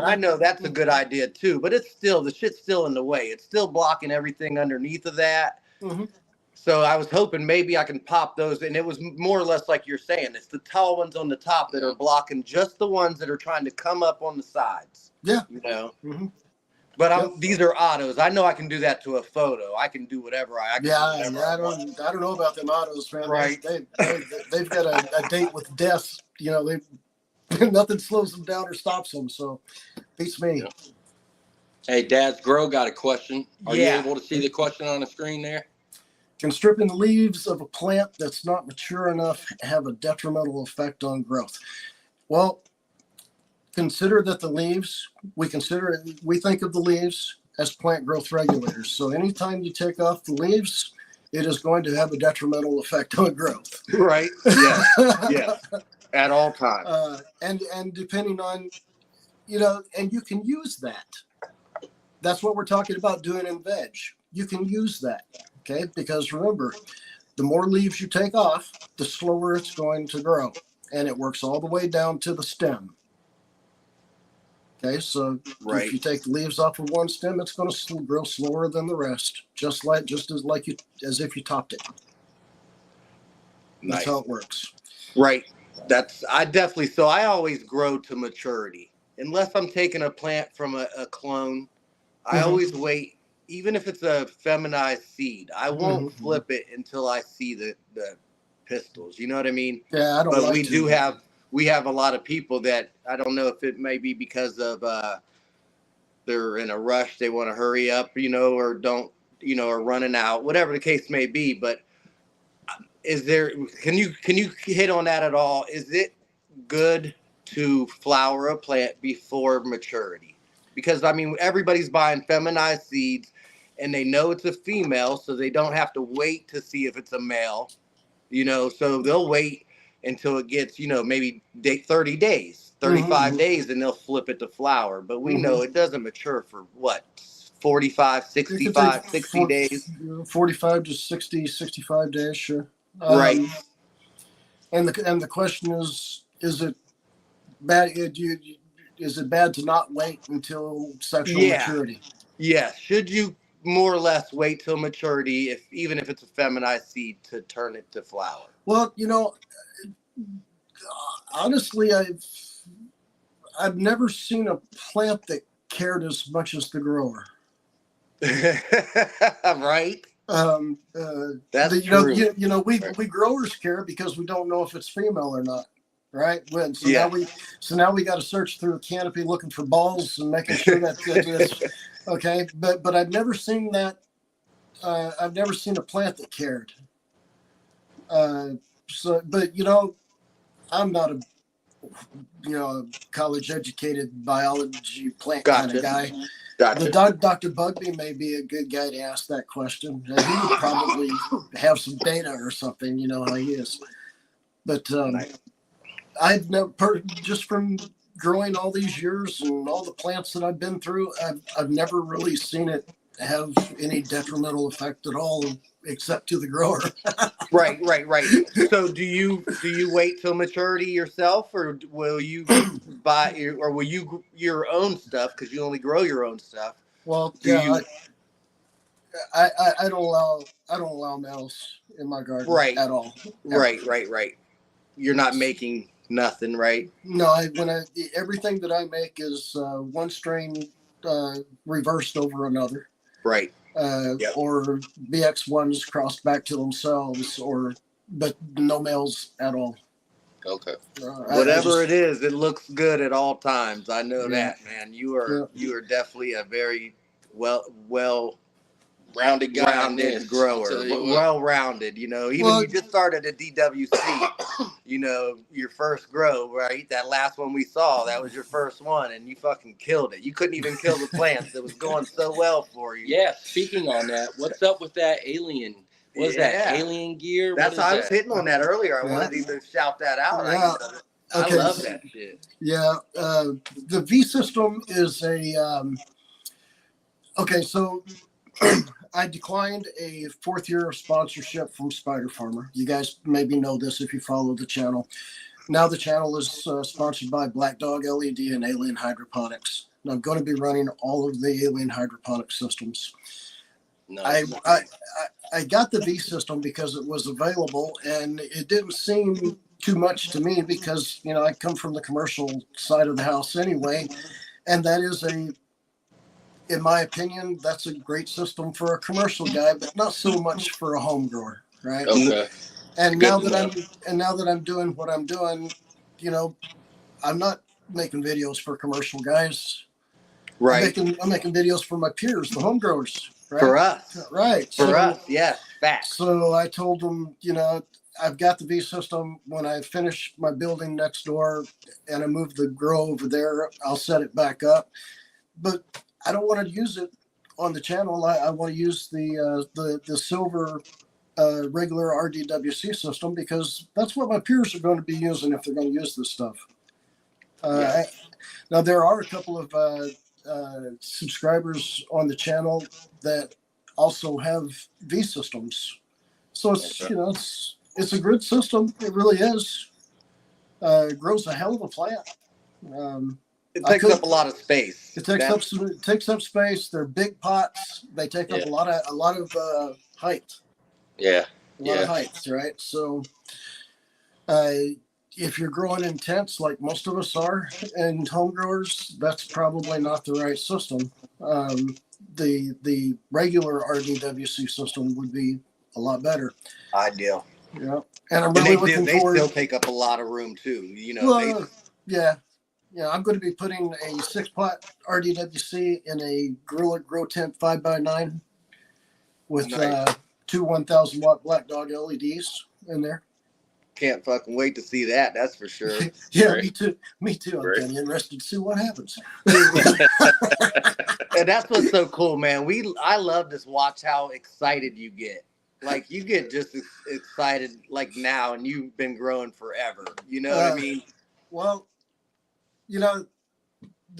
I know that's a good idea too, but the shit's still in the way. It's still blocking everything underneath of that. Mm-hmm. So I was hoping maybe I can pop those, and it was more or less like you're saying. It's the tall ones on the top that are blocking just the ones that are trying to come up on the sides. Yeah. Mm-hmm. But these are autos. I know I can do that to a photo. I can do whatever I can. I don't know about them autos, man. Right. They've got a date with death. Nothing slows them down or stops them. So beats me. Yeah. Hey, Dad's Grow got a question. Are you able to see the question on the screen there? Can stripping the leaves of a plant that's not mature enough have a detrimental effect on growth? Well, consider that the leaves, we think of the leaves as plant growth regulators. So anytime you take off the leaves, it is going to have a detrimental effect on growth. Right. Yeah. At all times. And depending on, and you can use that. That's what we're talking about doing in veg. You can use that, okay? Because remember, the more leaves you take off, the slower it's going to grow. And it works all the way down to the stem. Okay, so Right. if you take the leaves off of one stem, it's going to grow slower than the rest, just as if you topped it. That's Nice. how it works. Right. So I always grow to maturity. Unless I'm taking a plant from a clone, I always wait, even if it's a feminized seed. I won't flip it until I see the pistils. You know what I mean? Yeah, I don't But like we have a lot of people that, I don't know if it may be because of they're in a rush, they want to hurry up, or don't, or running out, whatever the case may be. But can you hit on that at all? Is it good to flower a plant before maturity? Because everybody's buying feminized seeds and they know it's a female, so they don't have to wait to see if it's a male, so they'll wait until it gets, maybe 30 days, 35 days, and they'll flip it to flower. But we know it doesn't mature for what, 45, 65, 60 days? 45 to 60, 65 days, sure. Right. And the question is it bad? Is it bad to not wait until sexual maturity? Yeah. Should you more or less wait till maturity, even if it's a feminized seed, to turn it to flower? Well, honestly, I've never seen a plant that cared as much as the grower. Right. That's true. Right. We growers care because we don't know if it's female or not. Right. Now we got to search through a canopy looking for balls and making sure that it's okay. But I've never seen that. I've never seen a plant that cared. But I'm not a college educated biology plant kind of guy. Gotcha. Dr. Bugby may be a good guy to ask that question. He would probably have some data or something. You know how he is. But I've never, just from growing all these years and all the plants that I've been through, I've never really seen it have any detrimental effect at all, except to the grower. Right. So do you wait till maturity yourself, or will you will you your own stuff, because you only grow your own stuff? Well, I don't allow males in my garden at all. Right. You're not making nothing, right? No, everything that I make is one strain reversed over another. Right. Or BX1s crossed back to themselves, but no males at all. Okay. Whatever it is, it looks good at all times. I know that, man. You are definitely a very well-rounded grower. Well-rounded, even you just started at DWC, your first grow, right? That last one we saw, that was your first one, and you fucking killed it. You couldn't even kill the plants. It was going so well for you. Yeah, speaking on that, what's up with that alien? What's that, alien gear? That's how I was hitting on that earlier. I wanted to shout that out. Yeah. I love that shit. Yeah, the V system is so I declined a 4th year of sponsorship from Spider Farmer. You guys maybe know this if you follow the channel. Now the channel is sponsored by Black Dog LED and Alien Hydroponics. And I'm going to be running all of the Alien Hydroponic systems. Nice. I got the V system because it was available, and it didn't seem too much to me because, I come from the commercial side of the house anyway. And that is in my opinion, that's a great system for a commercial guy, but not so much for a home grower, right? Okay. And now that I'm doing what I'm doing, I'm not making videos for commercial guys. Right. I'm making videos for my peers, the home growers. Right? For us. Right. For us, yeah. Facts. So I told them, I've got the V system. When I finish my building next door and I move the grow over there, I'll set it back up. But I don't want to use it on the channel. I want to use the silver regular RDWC system because that's what my peers are going to be using if they're going to use this stuff. Now there are a couple of subscribers on the channel that also have V systems, So it's it's a good system. It really is. It grows a hell of a plant. It takes up a lot of space. It takes up space. They're big pots. They take up a lot of height. Yeah. A lot of heights, right? So if you're growing intense like most of us are and home growers, that's probably not the right system. The regular RDWC system would be a lot better. Ideal. Yeah. And I'm really looking forward. They still take up a lot of room too. Yeah. I'm going to be putting a 6-pot RDWC in a Gorilla Grow Tent 5x9 with two 1,000 watt Black Dog LEDs in there. Can't fucking wait to see that. That's for sure. Yeah, right. Me too. I'm kind of interested to see what happens. And that's what's so cool, man. I love to watch how excited you get. Like you get just excited like now, and you've been growing forever. You know what I mean? Well, the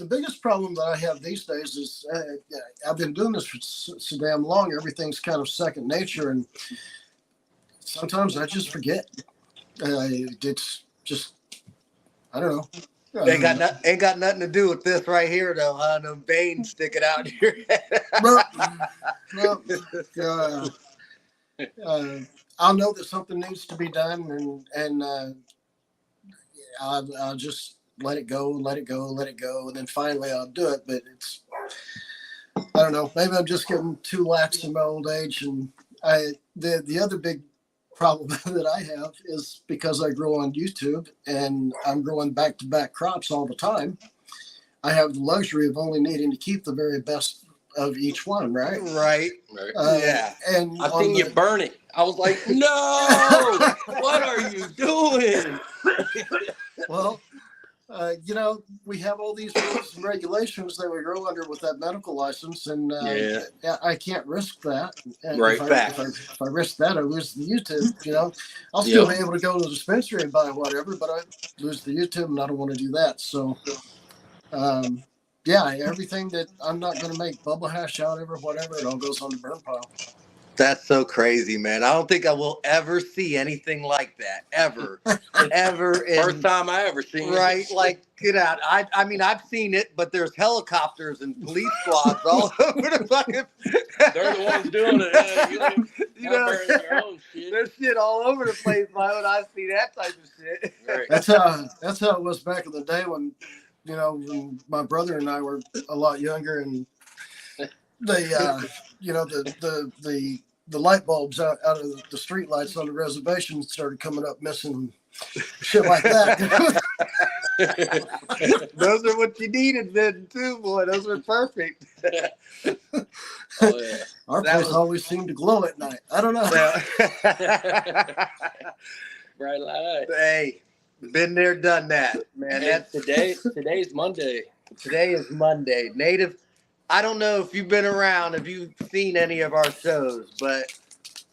biggest problem that I have these days is I've been doing this for so damn long. Everything's kind of second nature, and sometimes I just forget. It's just, I don't know. Ain't got nothing to do with this right here, though. No veins sticking out in your head. I'll know that something needs to be done, and I'll just let it go, and then finally I'll do it. But I don't know. Maybe I'm just getting too lax in my old age, and the other big problem that I have is because I grow on YouTube and I'm growing back-to-back crops all the time. I have the luxury of only needing to keep the very best of each one, right? Right. Yeah. And I seen you burn it. I was like, no, what are you doing? Well, we have all these rules and regulations that we grow under with that medical license, and I can't risk that. And right. If I risk that, I lose the YouTube. I'll still be able to go to the dispensary and buy whatever, but I lose the YouTube, and I don't want to do that. So, everything that I'm not going to make bubble hash out of or whatever, it all goes on the burn pile. That's so crazy, man. I don't think I will ever see anything like that, ever. First time I ever seen it. Right, like, get out. I mean, I've seen it, but there's helicopters and police squads all over the fucking... They're the ones doing it. There's shit all over the place when I see that type of shit. Right. That's how it was back in the day when my brother and I were a lot younger, and the light bulbs out of the street lights on the reservation started coming up missing, shit like that. Those are what you needed then too, boy. Those were perfect. Oh, yeah. Our place always seemed to glow at night. I don't know. Bright light. Hey, been there, done that, man. And today's Monday. Today is Monday. Native. I don't know if you've been around, if you've seen any of our shows, but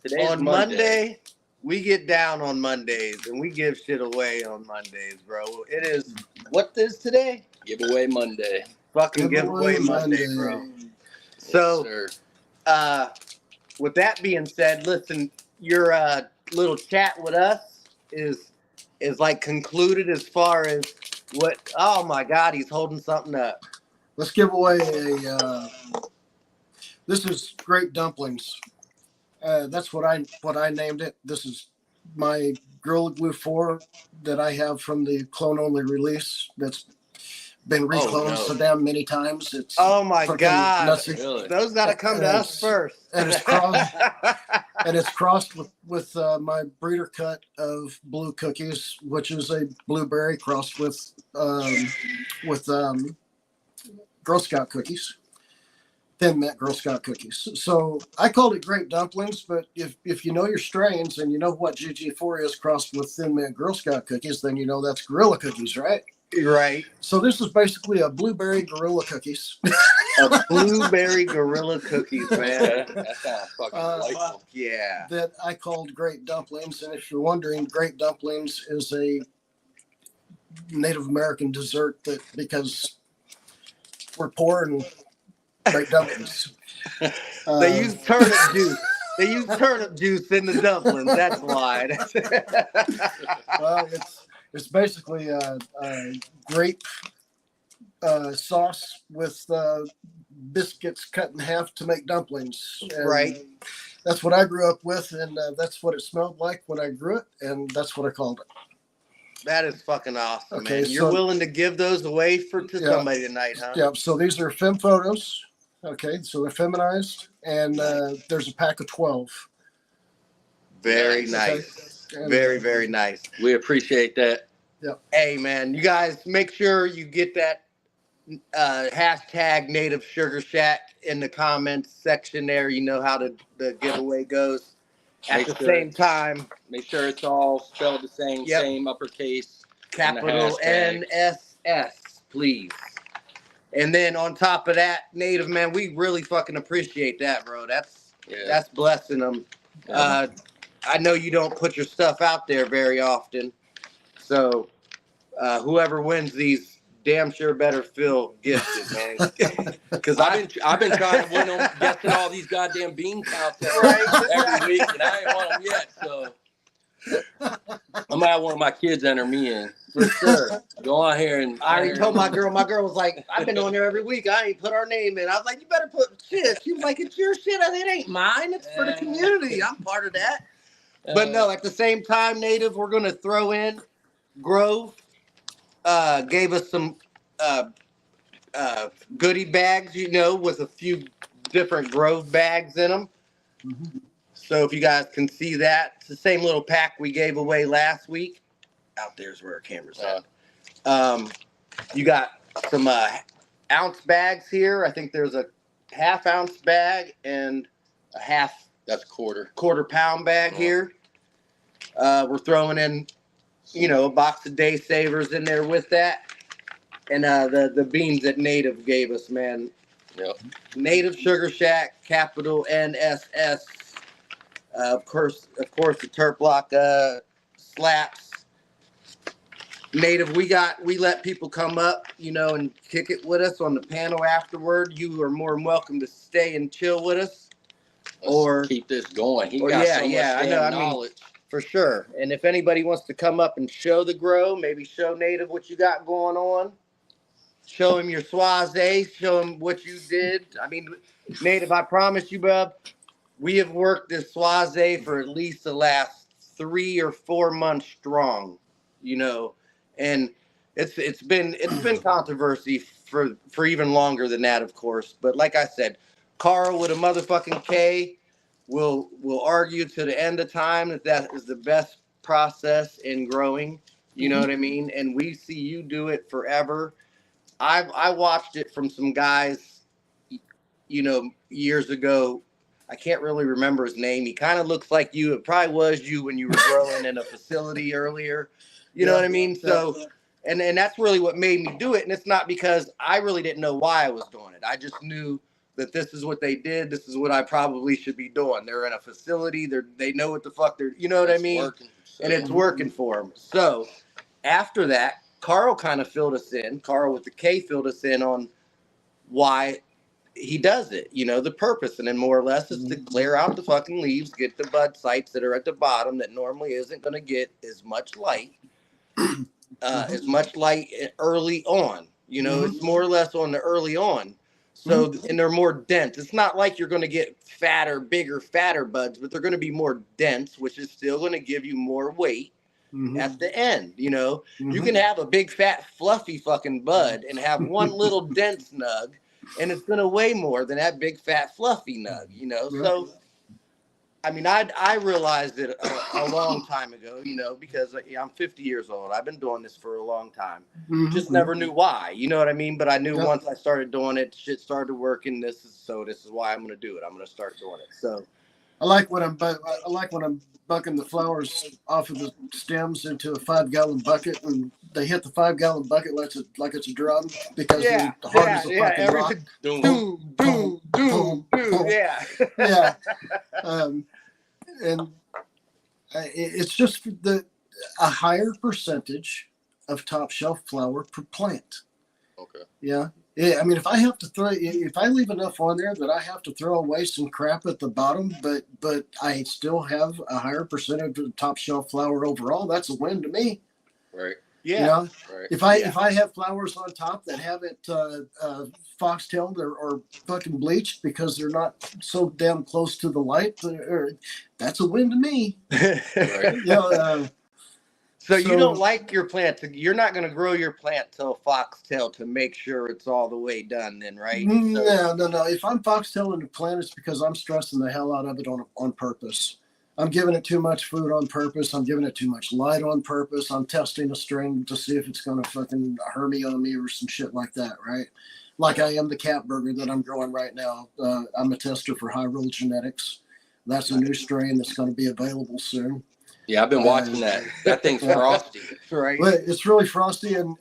Today's on Monday, we get down on Mondays and we give shit away on Mondays, bro. It is, what is today? Giveaway Monday. Fucking giveaway Monday, bro. So, with that being said, listen, your little chat with us is like concluded as far as what, oh my God, he's holding something up. Let's give away this is Great Dumplings. That's what I named it. This is my Gorilla Glue 4 that I have from the clone only release that's been recloned so damn many times. It's my God. Really? Those got to come to us first. And it's crossed with my breeder cut of blue cookies, which is a blueberry crossed with Girl Scout cookies, Thin Mint Girl Scout cookies. So I called it Great Dumplings, but if you know your strains and you know what GG4 is crossed with Thin Mint Girl Scout cookies, then you know that's Gorilla cookies, right? Right. So this is basically a blueberry Gorilla cookies. A blueberry Gorilla cookies, man. That sounds fucking delightful. Yeah. That I called Great Dumplings. And if you're wondering, Great Dumplings is a Native American dessert because we're poor and Great Dumplings. They use turnip juice They use turnip juice in the dumplings. That's why. Well, it's basically grape sauce with biscuits cut in half to make dumplings. And Right. that's what I grew up with, and that's what it smelled like when I grew it, and that's what I called it. That is fucking awesome, Okay, man. You're so- willing to give those away to Yeah. somebody tonight, huh? Yeah, so these are fem photos. Okay, so they're feminized, and there's a pack of 12. Very Okay. nice. And, Very, very nice. We appreciate that. Hey, man, you guys make sure you get that hashtag Native Sugar Shack in the comments section there. You know how the giveaway goes. At Make the sure- same time, Make sure it's all spelled the same, Yep. same uppercase. capital hashtag. NSS, please. And then on top of that, Native, man, we really fucking appreciate that, bro. That's blessing them. I know you don't put your stuff out there very often, so whoever wins these, damn sure better feel gifted, man. Because I've been trying to win them, guessing all these goddamn bean counts Right. every week, and I ain't won them yet. So I might have one of my kids enter me in For sure. Go on here and I already told my girl was like, I've been on there every week. I ain't put our name in. I was like, you better put shit. She was like, it's your shit. I said, it ain't mine. It's for the community. I'm part of that. But no, at the same time, Native, we're going to throw in Grove. Gave us some goodie bags, with a few different Grove bags in them. Mhm. So if you guys can see that, it's the same little pack we gave away last week. Out there's where our camera's at. You got some ounce bags here. I think there's a half-ounce bag and a that's quarter quarter-pound bag here. We're throwing in, a box of Day Savers in there with that. And the beans that Native gave us, man. Yep. Native Sugar Shack, capital NSS. Of course, the Turp Block slaps. Native, we let people come up, and kick it with us on the panel afterward. You are more than welcome to stay and chill with us. Let's keep this going. He got so much I know. damn knowledge. For sure. And if anybody wants to come up and show the grow, maybe show Native what you got going on. Show him your Schwazze. Show him what you did. I mean, Native, I promise you, bub, we have worked this Schwazze for at least the last 3 or 4 months strong, and it's been controversy for even longer than that, of course. But like I said, Carl with a motherfucking K will argue to the end of time that is the best process in growing. You know what I mean? And we see you do it forever. I watched it from some guys, years ago. I can't really remember his name. He kind of looks like you. It probably was you when you were growing in a facility earlier. You know what I mean? So, and that's really what made me do it. And it's not because I really didn't know why I was doing it. I just knew that this is what they did. This is what I probably should be doing. They're in a facility. They know what the fuck they're, you know what I mean? Working. And it's working for them. So after that, Carl kind of filled us in. Carl with the K filled us in on why he does it, the purpose. And then more or less is to clear out the fucking leaves, get the bud sites that are at the bottom that normally isn't going to get as much light, early on. It's more or less on the early on. So, and they're more dense. It's not like you're going to get fatter buds, but they're going to be more dense, which is still going to give you more weight at the end. You can have a big, fat, fluffy fucking bud and have one little dense nug, and it's going to weigh more than that big, fat, fluffy nug, So, I mean, I realized it a long time ago, because I'm 50 years old. I've been doing this for a long time. Just never knew why, you know what I mean? But I knew once I started doing it, shit started working. This is why I'm going to do it. I'm going to start doing it. So I like when I'm bucking the flowers off of the stems into a 5-gallon bucket, and they hit the 5-gallon bucket like it's a drum, because they're hard as a fucking rock. Boom, boom, boom, boom. Yeah. Yeah. And it's just a higher percentage of top shelf flower per plant. Okay. Yeah. Yeah, I mean, if I leave enough on there that I have to throw away some crap at the bottom, but I still have a higher percentage of top shelf flower overall, that's a win to me. Right. You Yeah. know, Right. if I have flowers on top that haven't foxtailed or fucking bleached because they're not so damn close to the light, that's a win to me. Right. You know, So you don't like your plant you're not going to grow your plant till foxtail to make sure it's all the way done then, right? No. If I'm foxtailing the plant, it's because I'm stressing the hell out of it on purpose. I'm giving it too much food on purpose. I'm giving it too much light on purpose. I'm testing a string to see if it's going to fucking hermy on me or some shit like that, right? Like I am the cat burger that I'm growing right now. I'm a tester for High Roll Genetics. That's a new strain that's going to be available soon. Yeah, I've been watching that. That thing's frosty. Right. Well, it's really frosty, and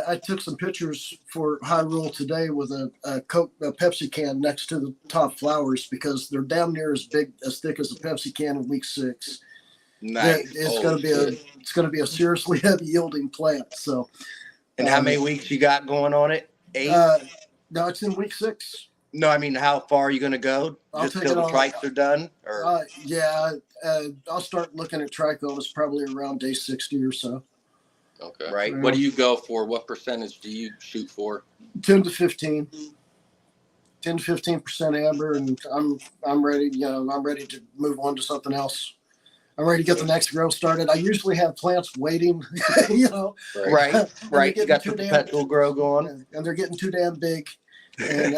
I took some pictures for High Roll today with a Pepsi can next to the top flowers because they're damn near as thick as a Pepsi can in week 6. Nice. It's going to be a seriously heavy yielding plant. So, And how many weeks you got going on it? 8? No, it's in week 6. No, I mean, how far are you going to go? I'll Just take till it the on. trikes are done? Or I'll start looking at Trichomes probably around day 60 or so. Okay. Right. What do you go for? What percentage do you shoot for? 10 to 15. 10 to 15% amber, and I'm ready. I'm ready to move on to something else. I'm ready to get the next grow started. I usually have plants waiting, Right. Right. You got too your damn- perpetual grow going. and they're getting too damn big. And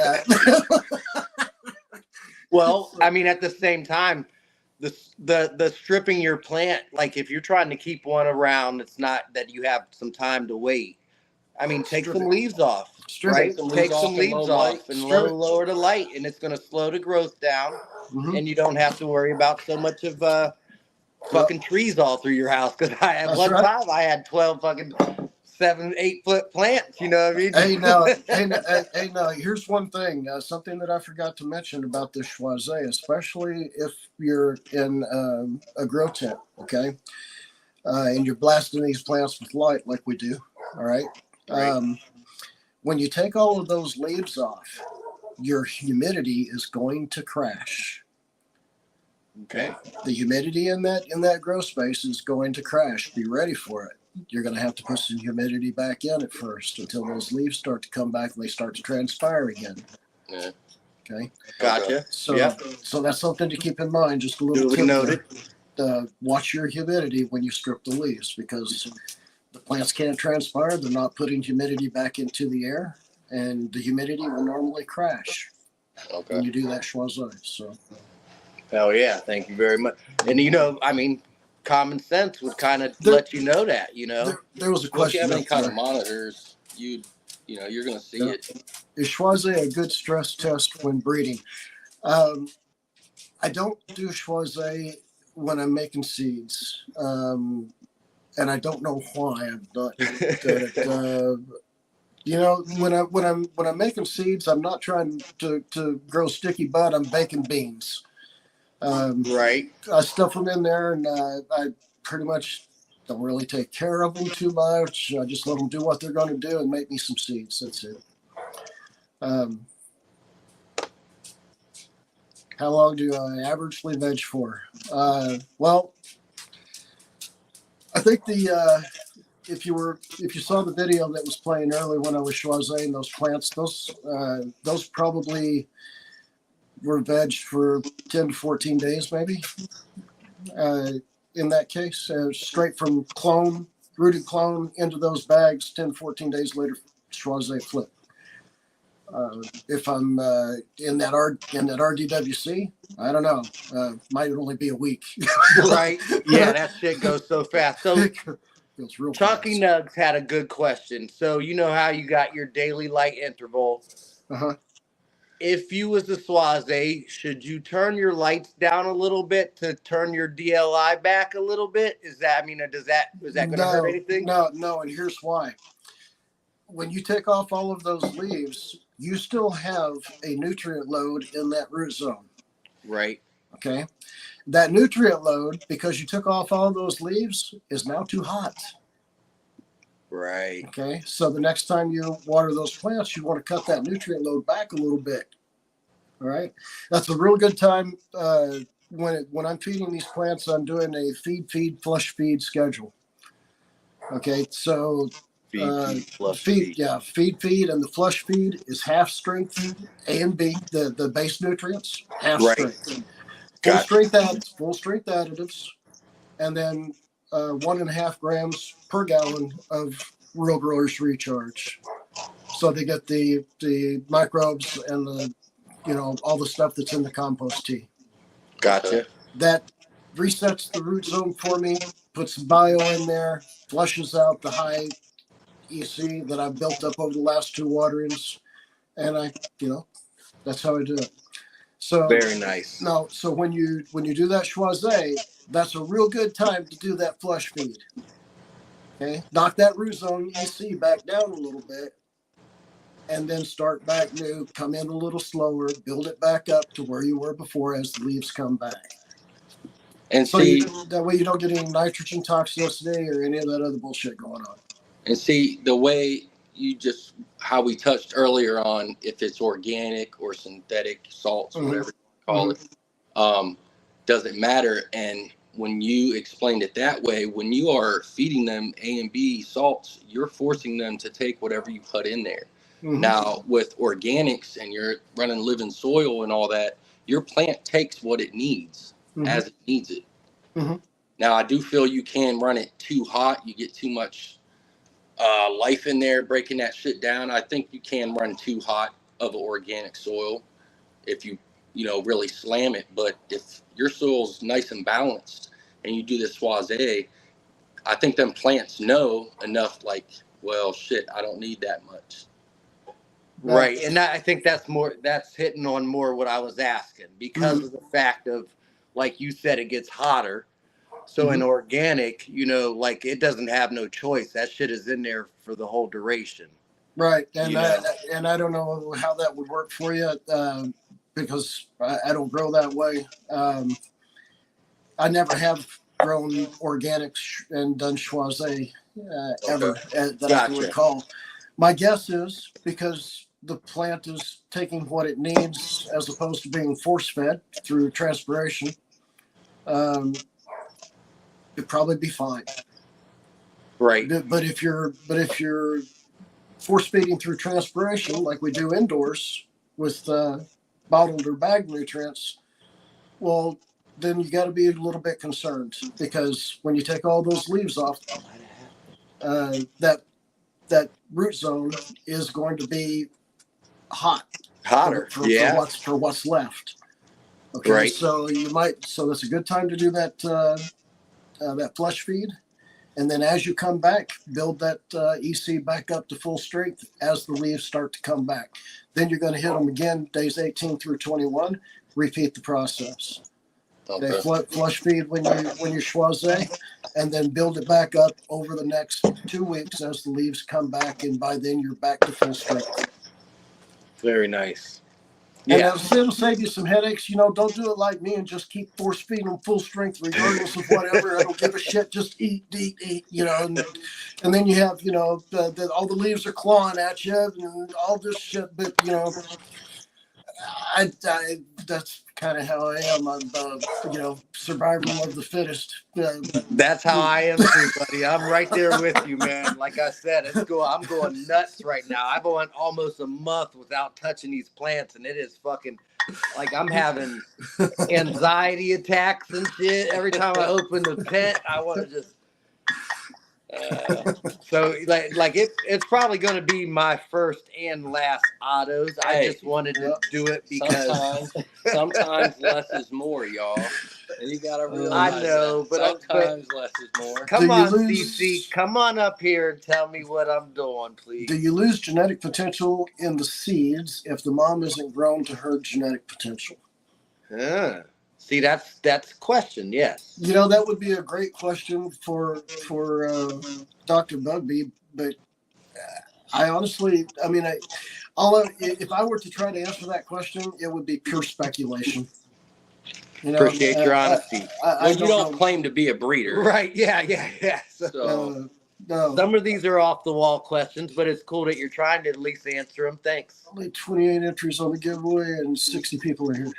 Well, I mean, at the same time, the stripping your plant, like if you're trying to keep one around, it's not that you have some time to wait. I mean, take some leaves off, right? Take some leaves off and lower the light, and it's going to slow the growth down, and you don't have to worry about so much of fucking trees all through your house. Because at one time I had 12 fucking 7-8 foot plants. You know what I mean? Hey, now, here's one thing. Something that I forgot to mention about the Schwazze, especially if you're in a grow tent, okay? And you're blasting these plants with light like we do, all right? When you take all of those leaves off, your humidity is going to crash. Okay. The humidity in that grow space is going to crash. Be ready for it. You're going to have to put some humidity back in at first until those leaves start to come back and they start to transpire again. Yeah. Okay. Gotcha. So that's something to keep in mind. Just a little tip noted. there. Watch your humidity when you strip the leaves because the plants can't transpire. They're not putting humidity back into the air, and the humidity will normally crash when you do that Schwazze. So. Hell yeah. Thank you very much. And I mean, common sense would kind of let you know that, There was a If question. you have any kind of monitors, you're going to see it. Is Schwazze a good stress test when breeding? I don't do Schwazze when I'm making seeds, and I don't know why I'm not good at. When I'm making seeds, I'm not trying to grow sticky bud. I'm baking beans. Right. I stuff them in there, and I pretty much don't really take care of them too much. I just let them do what they're going to do and make me some seeds. That's it. How long do I averagely veg for? Well, I think if you saw the video that was playing early when I was schwazzeing those plants, those probably were veg for 10 to 14 days, maybe. In that case, straight from rooted clone into those bags, 10 to 14 days later, schwazze flip. If I'm in that RDWC, I don't know. Might only be a week. Right. Yeah, that shit goes so fast. So Goes real Chunky fast. Nugs had a good question. So you know how you got your daily light interval. Uh-huh. If you was a Schwazze, should you turn your lights down a little bit to turn your DLI back a little bit? Is that going to hurt anything? No, and here's why. When you take off all of those leaves, you still have a nutrient load in that root zone. Right. Okay. That nutrient load, because you took off all those leaves, is now too hot. Right. Okay, so the next time you water those plants, you want to cut that nutrient load back a little bit. All right, that's a real good time when I'm feeding these plants. I'm doing a feed, flush, feed schedule. Okay, so feed, and the flush feed is half strength A and B, the base nutrients, half strength. Full strength additives, and then 1.5 grams per gallon of Real Growers Recharge. So they get the microbes and the all the stuff that's in the compost tea. Gotcha. That resets the root zone for me, puts some bio in there, flushes out the high EC that I've built up over the last 2 waterings, and that's how I do it. So very nice. Now, so when you do that Schwazze, that's a real good time to do that flush feed. Okay, knock that root zone EC back down a little bit, and then start back new. Come in a little slower, build it back up to where you were before as the leaves come back. And So see, that way you don't get any nitrogen toxicity or any of that other bullshit going on. and see the way how we touched earlier on, if it's organic or synthetic salts, whatever you call it, doesn't matter. And when you explained it that way, when you are feeding them A and B salts, you're forcing them to take whatever you put in there. Now with organics and you're running living soil and all that, your plant takes what it needs as it needs it. Now I do feel you can run it too hot. You get too much life in there, breaking that shit down. I think you can run too hot of organic soil if you really slam it. But if your soil's nice and balanced and you do this Schwazze, I think them plants know enough, like, well, shit, I don't need that much. Right. And I think that's hitting on more what I was asking, because of the fact of, like you said, it gets hotter. So in organic, like, it doesn't have no choice. That shit is in there for the whole duration. Right. And I don't know how that would work for you because I don't grow that way. I never have grown organics and done Schwazze ever that I can recall. My guess is because the plant is taking what it needs as opposed to being force fed through transpiration. It'd probably be fine. Right. But if you're force feeding through transpiration like we do indoors with bottled or bagged nutrients, well, then you got to be a little bit concerned, because when you take all those leaves off, that root zone is going to be hotter for what's left. Okay, right. So that's a good time to do that flush feed, and then as you come back, build that EC back up to full strength as the leaves start to come back. Then you're going to hit them again days 18 through 21. Repeat the process. Okay. Flush feed when you Schwazze, and then build it back up over the next 2 weeks as the leaves come back, and by then you're back to full strength. Very nice. And it'll save you some headaches. Don't do it like me and just keep force feeding them full strength regardless of whatever. I don't give a shit. Just eat. And then you have, all the leaves are clawing at you and all this shit. But, I that's kind of how I am. I'm, survival of the fittest. That's how I am too, buddy. I'm right there with you, man. Like I said, I'm going nuts right now. I've gone almost a month without touching these plants, and it is fucking like I'm having anxiety attacks and shit. Every time I open the pet, I want to just. So it's probably going to be my first and last autos. I just wanted to do it because sometimes less is more, y'all. And you gotta realize I know, but sometimes less is more. Come on, CC, come on up here and tell me what I'm doing, please. Do you lose genetic potential in the seeds if the mom isn't grown to her genetic potential? See, that's a question. Yes. That would be a great question for Dr. Bugby, but I honestly, if I were to try to answer that question, it would be pure speculation. Appreciate your honesty. You don't claim to be a breeder, right? Yeah. So No, Some of these are off the wall questions, but it's cool that you're trying to at least answer them. Thanks. only 28 entries on the giveaway and 60 people are here.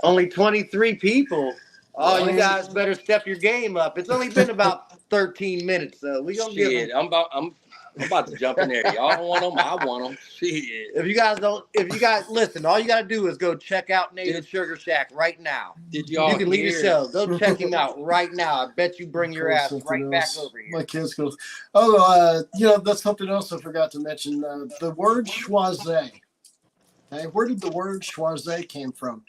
Only 23 people. Oh, you guys better step your game up. It's only been about 13 minutes, though. We gonna give Shit, them. I'm about to jump in there. Y'all don't want them. I want them. Shit. If you guys listen, all you gotta do is go check out Native Sugar Shack right now. Did y'all You can leave the hear- show. Go check him out right now. I bet you bring your ass right back over here. My kids go, oh, that's something else I forgot to mention. The word Schwazze. Okay, where did the word Schwazze came from?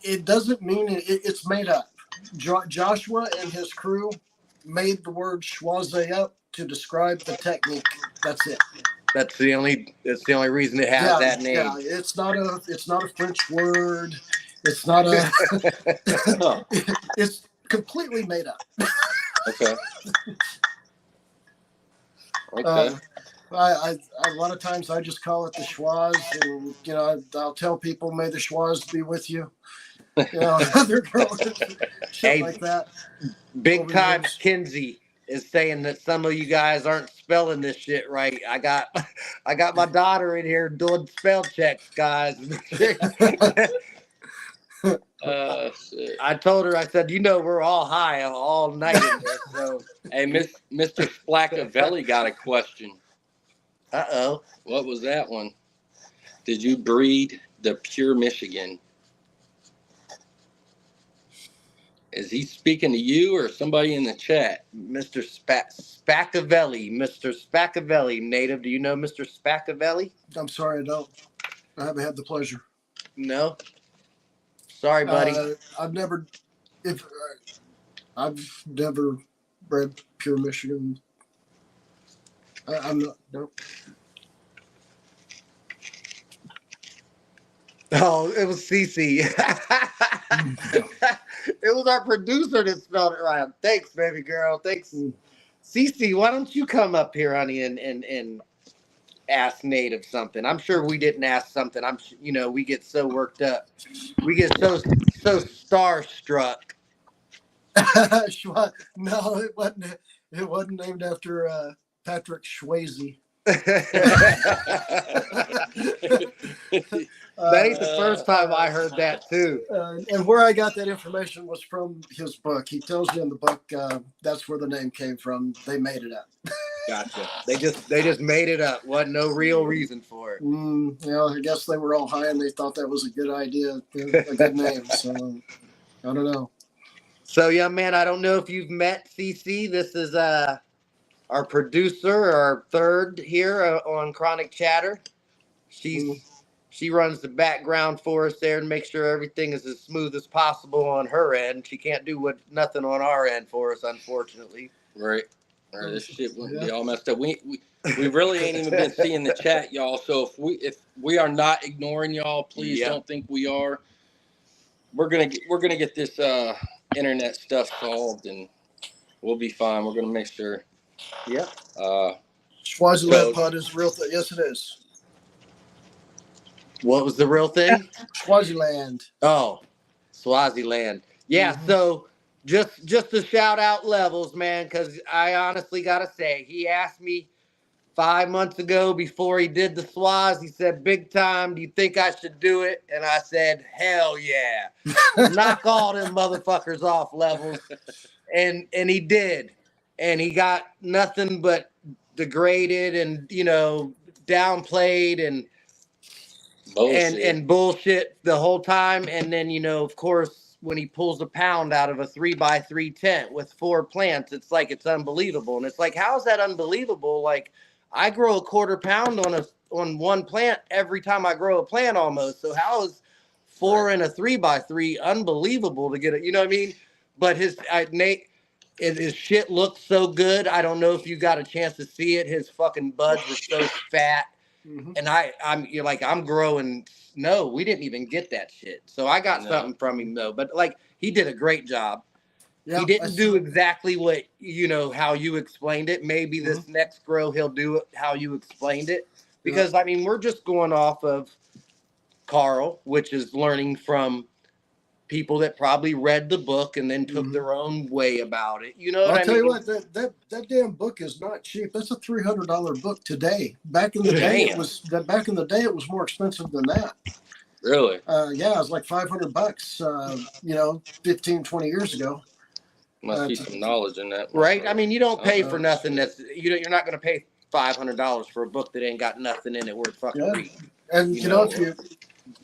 It doesn't mean it's made up. Joshua and his crew made the word Schwazze up to describe the technique. That's it. That's the only reason it has that name. Yeah, it's not a French word. It's not a. It's completely made up. Okay. Okay. I a lot of times I just call it the schwaz, and I'll tell people, may the schwaz be with you. Other girls, shit like that. Bigtyme Kinsey is saying that some of you guys aren't spelling this shit right. I got my daughter in here doing spell checks, guys. Shit. I told her, I said, we're all high all night in this. So, Hey, Mr. Splackavelli got a question. uh-oh. What was that one? Did you breed the pure Michigan? Is he speaking to you or somebody in the chat? Mr. Spaccavelli. Mr. Spaccavelli. Native, do you know Mr. Spaccavelli? I'm sorry, I don't. I haven't had the pleasure. No. Sorry, buddy. I've never bred pure Michigan. I'm not. Nope. Oh, it was Cece. It was our producer that spelled it right. Thanks, baby girl. Thanks. Cece, why don't you come up here, honey, and ask Native something? I'm sure we didn't ask something. We get so worked up. We get so starstruck. No, it wasn't. It wasn't named after Patrick Schwazze. That ain't the first time I heard that too. And where I got that information was from his book. He tells you in the book that's where the name came from. They made it up. Gotcha. They just made it up. Wasn't no real reason for it. I guess they were all high and they thought that was a good idea, a good name. So I don't know. So yeah, man, I don't know if you've met CC. This is our producer, our third here on Chronic Chatter. She runs the background for us there and makes sure everything is as smooth as possible on her end. She can't do nothing on our end for us, unfortunately. Right. This shit wouldn't be all messed up. We really ain't even been seeing the chat, y'all. So if we are not ignoring y'all, please don't think we are. We're gonna get this internet stuff solved and we'll be fine. We're gonna make sure. Yeah. Schwazze Pod is real. Yes, it is. What was the real thing? Swaziland. Oh, Swaziland. Yeah. So just to shout out Levels, man, because I honestly gotta say, he asked me 5 months ago before he did the Swaz. He said, "Bigtyme, do you think I should do it?" And I said, "Hell yeah!" Knock all them motherfuckers off, Levels. And he did, and he got nothing but degraded and downplayed and bullshit. and bullshit the whole time. And then of course, when he pulls a pound out of a 3x3 tent with 4 plants, it's like, it's unbelievable. And it's like, how is that unbelievable? Like, I grow a 1/4 pound on one plant every time I grow a plant almost. So how is 4 in a 3x3 unbelievable to get it? You know what I mean? But his shit looked so good. I don't know if you got a chance to see it. His fucking buds were so fat. And I'm growing. No, we didn't even get that shit. So I got something from him though. But he did a great job. He didn't do exactly what how you explained it. Maybe this next grow he'll do it how you explained it. Because we're just going off of Carl, which is learning from people that probably read the book and then took their own way about it. You know what I mean? I'll tell you what, that damn book is not cheap. That's a $300 book today. Back in the day, it was more expensive than that. Really? Yeah, it was like $500, 15, 20 years ago. Must be some knowledge in that. Right? I mean, you don't pay for nothing you're not going to pay $500 for a book that ain't got nothing in it worth fucking reading. And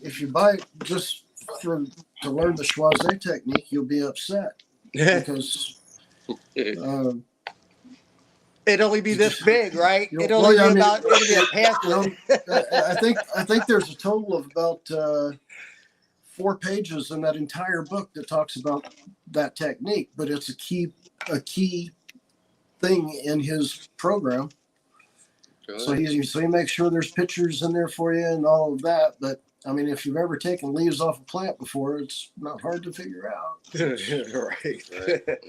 if you buy it just to learn the Schwazze technique, you'll be upset because it'd only be this big, right? It'll be a pamphlet. I think there's a total of about 4 pages in that entire book that talks about that technique, but it's a key thing in his program. Good. So he makes sure there's pictures in there for you and all of that. But I mean, if you've ever taken leaves off a plant before, it's not hard to figure out.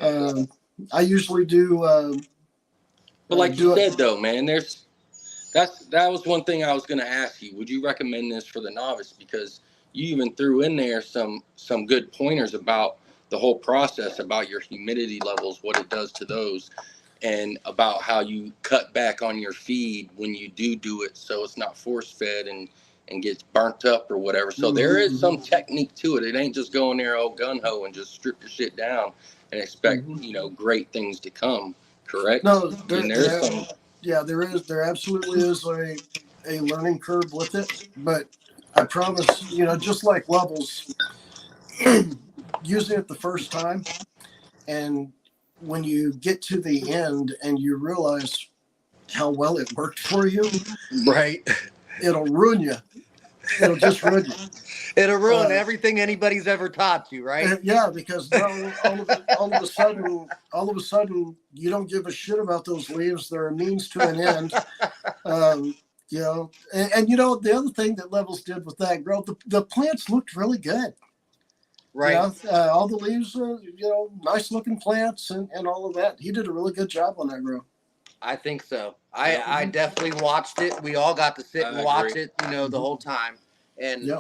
Right. I usually do. But like you said, though, man, that was one thing I was going to ask you. Would you recommend this for the novice? Because you even threw in there some good pointers about the whole process, about your humidity levels, what it does to those, and about how you cut back on your feed when you do it so it's not force fed and gets burnt up or whatever. So there is some technique to it. It ain't just going there gun ho and just strip your shit down and expect great things to come. Correct? No, there absolutely is a learning curve with it, but I promise, just like levels, using it the first time, and when you get to the end and you realize how well it worked for you, right? It'll ruin you. It'll just ruin you. It'll ruin everything anybody's ever taught you, right? Yeah, because now all of a sudden, you don't give a shit about those leaves. They're a means to an end. And the other thing that Levels did with that growth, the plants looked really good. Right. All the leaves, nice looking plants and all of that. He did a really good job on that grow. I think so. I definitely watched it. We all got to sit and watch it, the whole time. And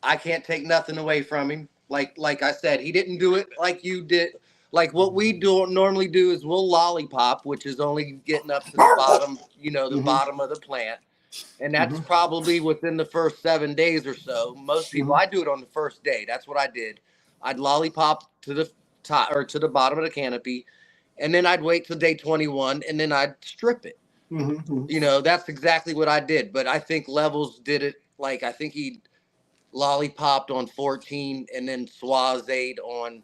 I can't take nothing away from him. Like I said, he didn't do it like you did. Like what we normally do is we'll lollipop, which is only getting up to the bottom, the bottom of the plant. And that's probably within the first 7 days or so. Most people, I do it on the first day. That's what I did. I'd lollipop to the top or to the bottom of the canopy, and then I'd wait till day 21, and then I'd strip it. That's exactly what I did. But I think Levels did it like I think he lollipopped on 14 and then Schwazzed on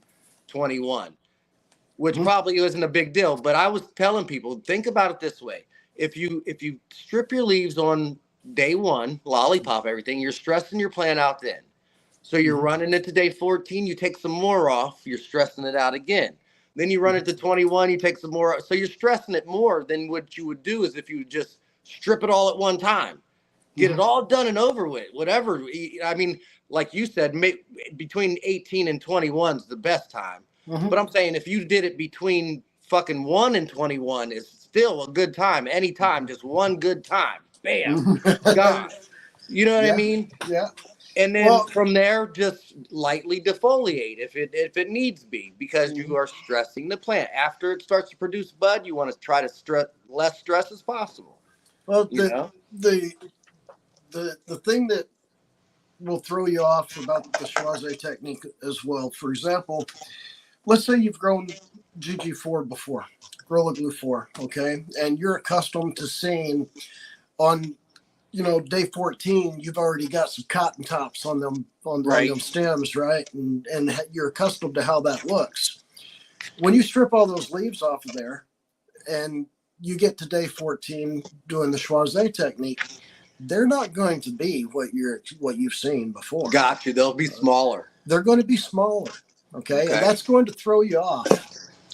21, which probably isn't a big deal. But I was telling people, think about it this way. If you strip your leaves on day 1, lollipop everything, you're stressing your plant out then. So you're running it to day 14, you take some more off, you're stressing it out again. Then you run it to 21, you take some more. So you're stressing it more than what you would do is if you just strip it all at one time. Get it all done and over with, whatever. I mean, like you said, between 18 and 21 is the best time. But I'm saying if you did it between fucking 1 and 21 is still a good time. Anytime, just one good time. Bam. God. You know what I mean? Yeah. And then from there, just lightly defoliate if it needs be, because you are stressing the plant. After it starts to produce bud, you want to try to stress less stress as possible. Well, the thing that will throw you off about the Schwazze technique as well, for example, let's say you've grown GG4 before, Gorilla Glue 4, okay? And you're accustomed to seeing on, day 14, you've already got some cotton tops on them, on them stems, right? And you're accustomed to how that looks. When you strip all those leaves off of there and you get to day 14 doing the Schwazze technique, they're not going to be what you've seen before. Got you. They'll be smaller. They're going to be smaller. Okay. And that's going to throw you off.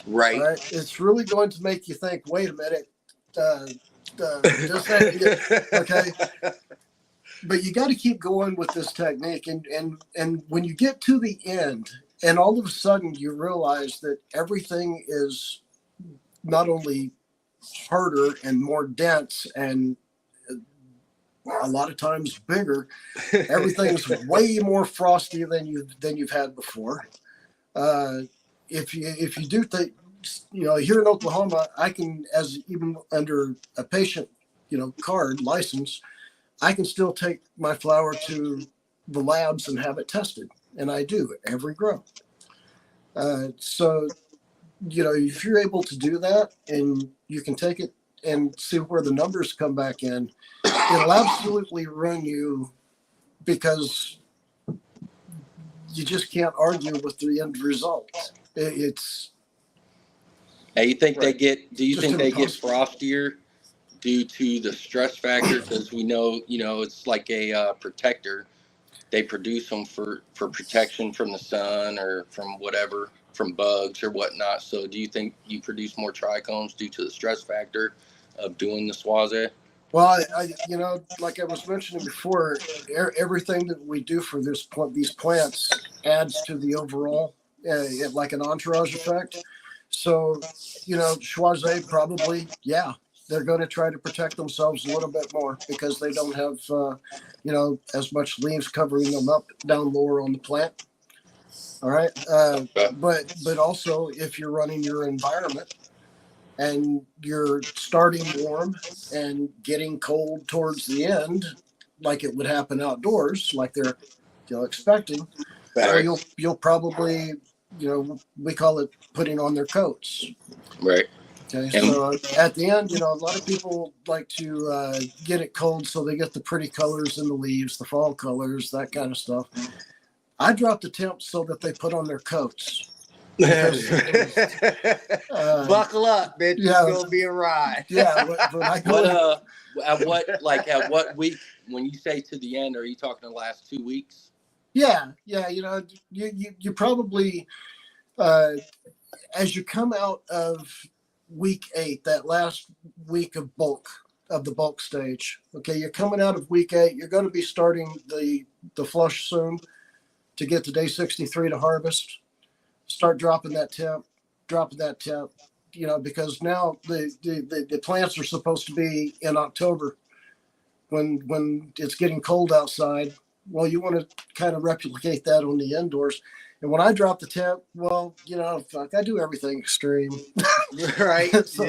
Right. It's really going to make you think, wait a minute. Okay. But you got to keep going with this technique. And when you get to the end and all of a sudden you realize that everything is not only harder and more dense and a lot of times bigger. Everything's way more frosty than you've had before. If you do think, here in Oklahoma, I can, as even under a patient, card license, I can still take my flower to the labs and have it tested, and I do every grow. So, if you're able to do that and you can take it and see where the numbers come back in, it'll absolutely run you, because you just can't argue with the end result. It's. Now, you think Right. do you Just think they get impossible. frostier due to the stress factor? Because we know, it's like a protector. They produce them for protection from the sun or from whatever, from bugs or whatnot. So do you think you produce more trichomes due to the stress factor of doing the Schwazze? Well, like I was mentioning before, everything that we do for these plants adds to the overall, like an entourage effect. So, Schwazze probably, they're going to try to protect themselves a little bit more because they don't have, as much leaves covering them up down lower on the plant. All right. But also, if you're running your environment and you're starting warm and getting cold towards the end, like it would happen outdoors, like they're expecting, well, you'll probably, we call it putting on their coats. Right. Okay, so at the end, a lot of people like to get it cold so they get the pretty colors in the leaves, the fall colors, that kind of stuff. I drop the temp so that they put on their coats. Because, Buckle up, bitch. Yeah. It's gonna be a ride. Yeah, but I go, At what week, when you say to the end, are you talking the last 2 weeks? yeah, you probably as you come out of week 8, that last week of the bulk stage. Okay, you're coming out of week 8. You're going to be starting the flush soon to get to day 63 to harvest. Start dropping that temp, because now the plants are supposed to be in October when it's getting cold outside. Well, you want to kind of replicate that on the indoors. And when I drop the temp, well, I do everything extreme. Right. So,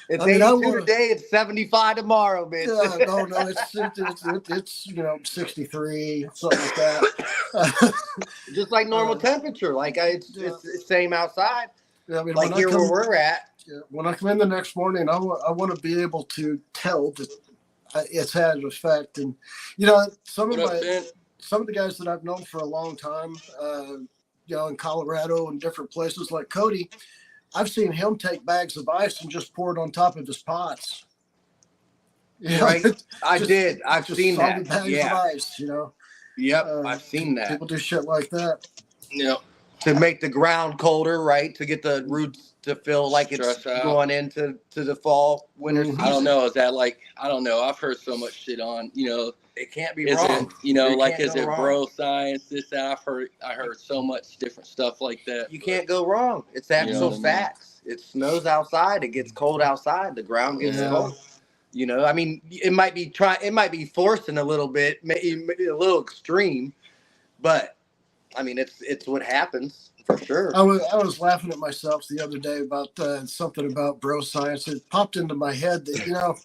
It's I mean, 82 today. It's 75 tomorrow, bitch. no, it's 63, something like that. Just like normal temperature. Like it's the same outside. I mean, Like here where we're at. when I come in the next morning, I want to be able to tell that it's had an effect. And some of the guys that I've known for a long time, in Colorado and different places like Cody, I've seen him take bags of ice and just pour it on top of his pots. Right. I've seen that. Bags of ice, Yep. I've seen that. People do shit like that. Yep. To make the ground colder, right? To get the roots to feel like it's going into the fall, winter season. I don't know. Is that I don't know. I've heard so much shit on, It can't be wrong. Is it bro science? This, that. I heard so much different stuff like that. You can't go wrong. It's actual facts. It snows outside. It gets cold outside. The ground gets cold. I mean, it might be forcing a little bit, maybe a little extreme, but I mean, it's what happens for sure. I was laughing at myself the other day about something about bro science. It popped into my head that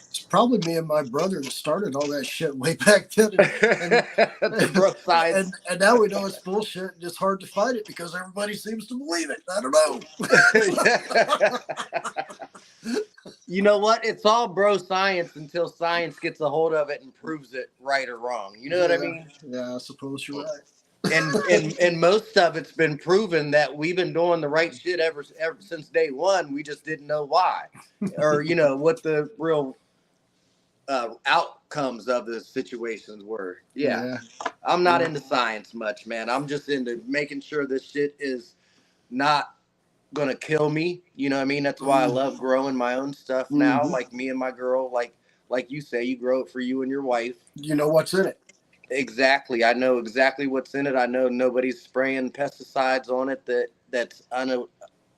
it's probably me and my brother that started all that shit way back then. The bro science. And now we know it's bullshit. And it's hard to fight it because everybody seems to believe it. I don't know. You know what? It's all bro science until science gets a hold of it and proves it right or wrong. You know what I mean? Yeah, I suppose you're right. And most of it's been proven that we've been doing the right shit ever since day one. We just didn't know why, or what the real outcomes of the situations were. Yeah. I'm not into science much, man. I'm just into making sure this shit is not gonna kill me. You know what I mean? That's why I love growing my own stuff now. Like me and my girl, like you say, you grow it for you and your wife. You know what's in it. Exactly. I know exactly what's in it. I know nobody's spraying pesticides on it that's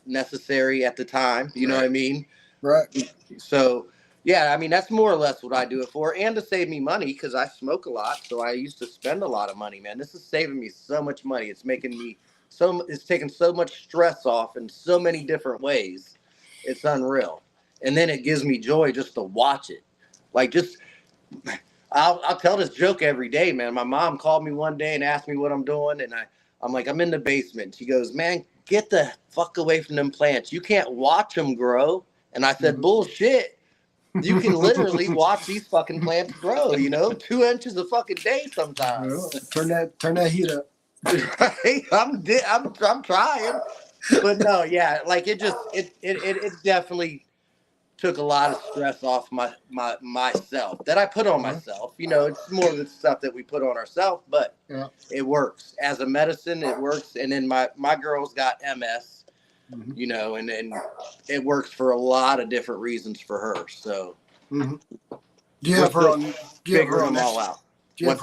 unnecessary at the time. You know what I mean? Right. So Yeah, I mean, that's more or less what I do it for, and to save me money because I smoke a lot. So I used to spend a lot of money, man. This is saving me so much money. It's making me it's taking so much stress off in so many different ways. It's unreal. And then it gives me joy just to watch it. Like, just, I'll tell this joke every day, man. My mom called me one day and asked me what I'm doing. And I'm like, I'm in the basement. She goes, man, get the fuck away from them plants. You can't watch them grow. And I said, bullshit. You can literally watch these fucking plants grow, 2 inches a fucking day sometimes. Well, turn that heat up. Right? I'm trying. But no, yeah, like it definitely took a lot of stress off myself that I put on myself. It's more of the stuff that we put on ourselves, but it works. As a medicine, it works. And then my girl's got MS. And it works for a lot of different reasons for her. So, do you have her on? Do you have her on all out? Do you have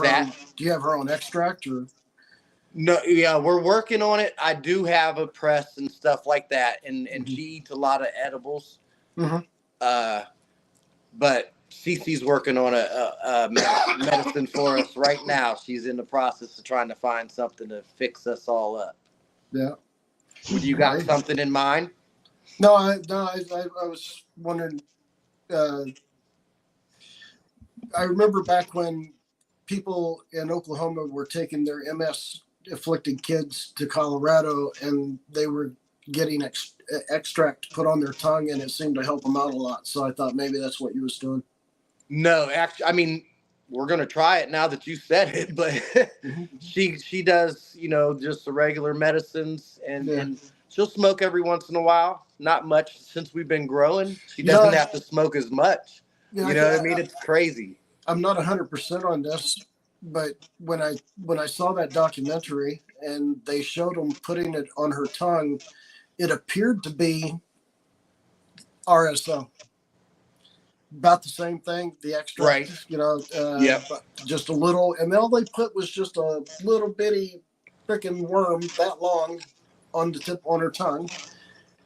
her on extract or? No, yeah, we're working on it. I do have a press and stuff like that, and she eats a lot of edibles. But Cece's working on a medicine for us right now. She's in the process of trying to find something to fix us all up. Yeah. Would you got something in mind? No, I was wondering. I remember back when people in Oklahoma were taking their MS-afflicted kids to Colorado, and they were getting extract put on their tongue, and it seemed to help them out a lot. So I thought maybe that's what you was doing. No, actually, I mean, we're gonna try it now that you said it, but she does, just the regular medicines, and she'll smoke every once in a while. Not much since we've been growing. She doesn't have to smoke as much. You know what I mean? It's crazy. I'm not 100% on this, but when I saw that documentary and they showed them putting it on her tongue, it appeared to be RSO. About the same thing, the extract, just a little, and all they put was just a little bitty freaking worm that long on the tip on her tongue,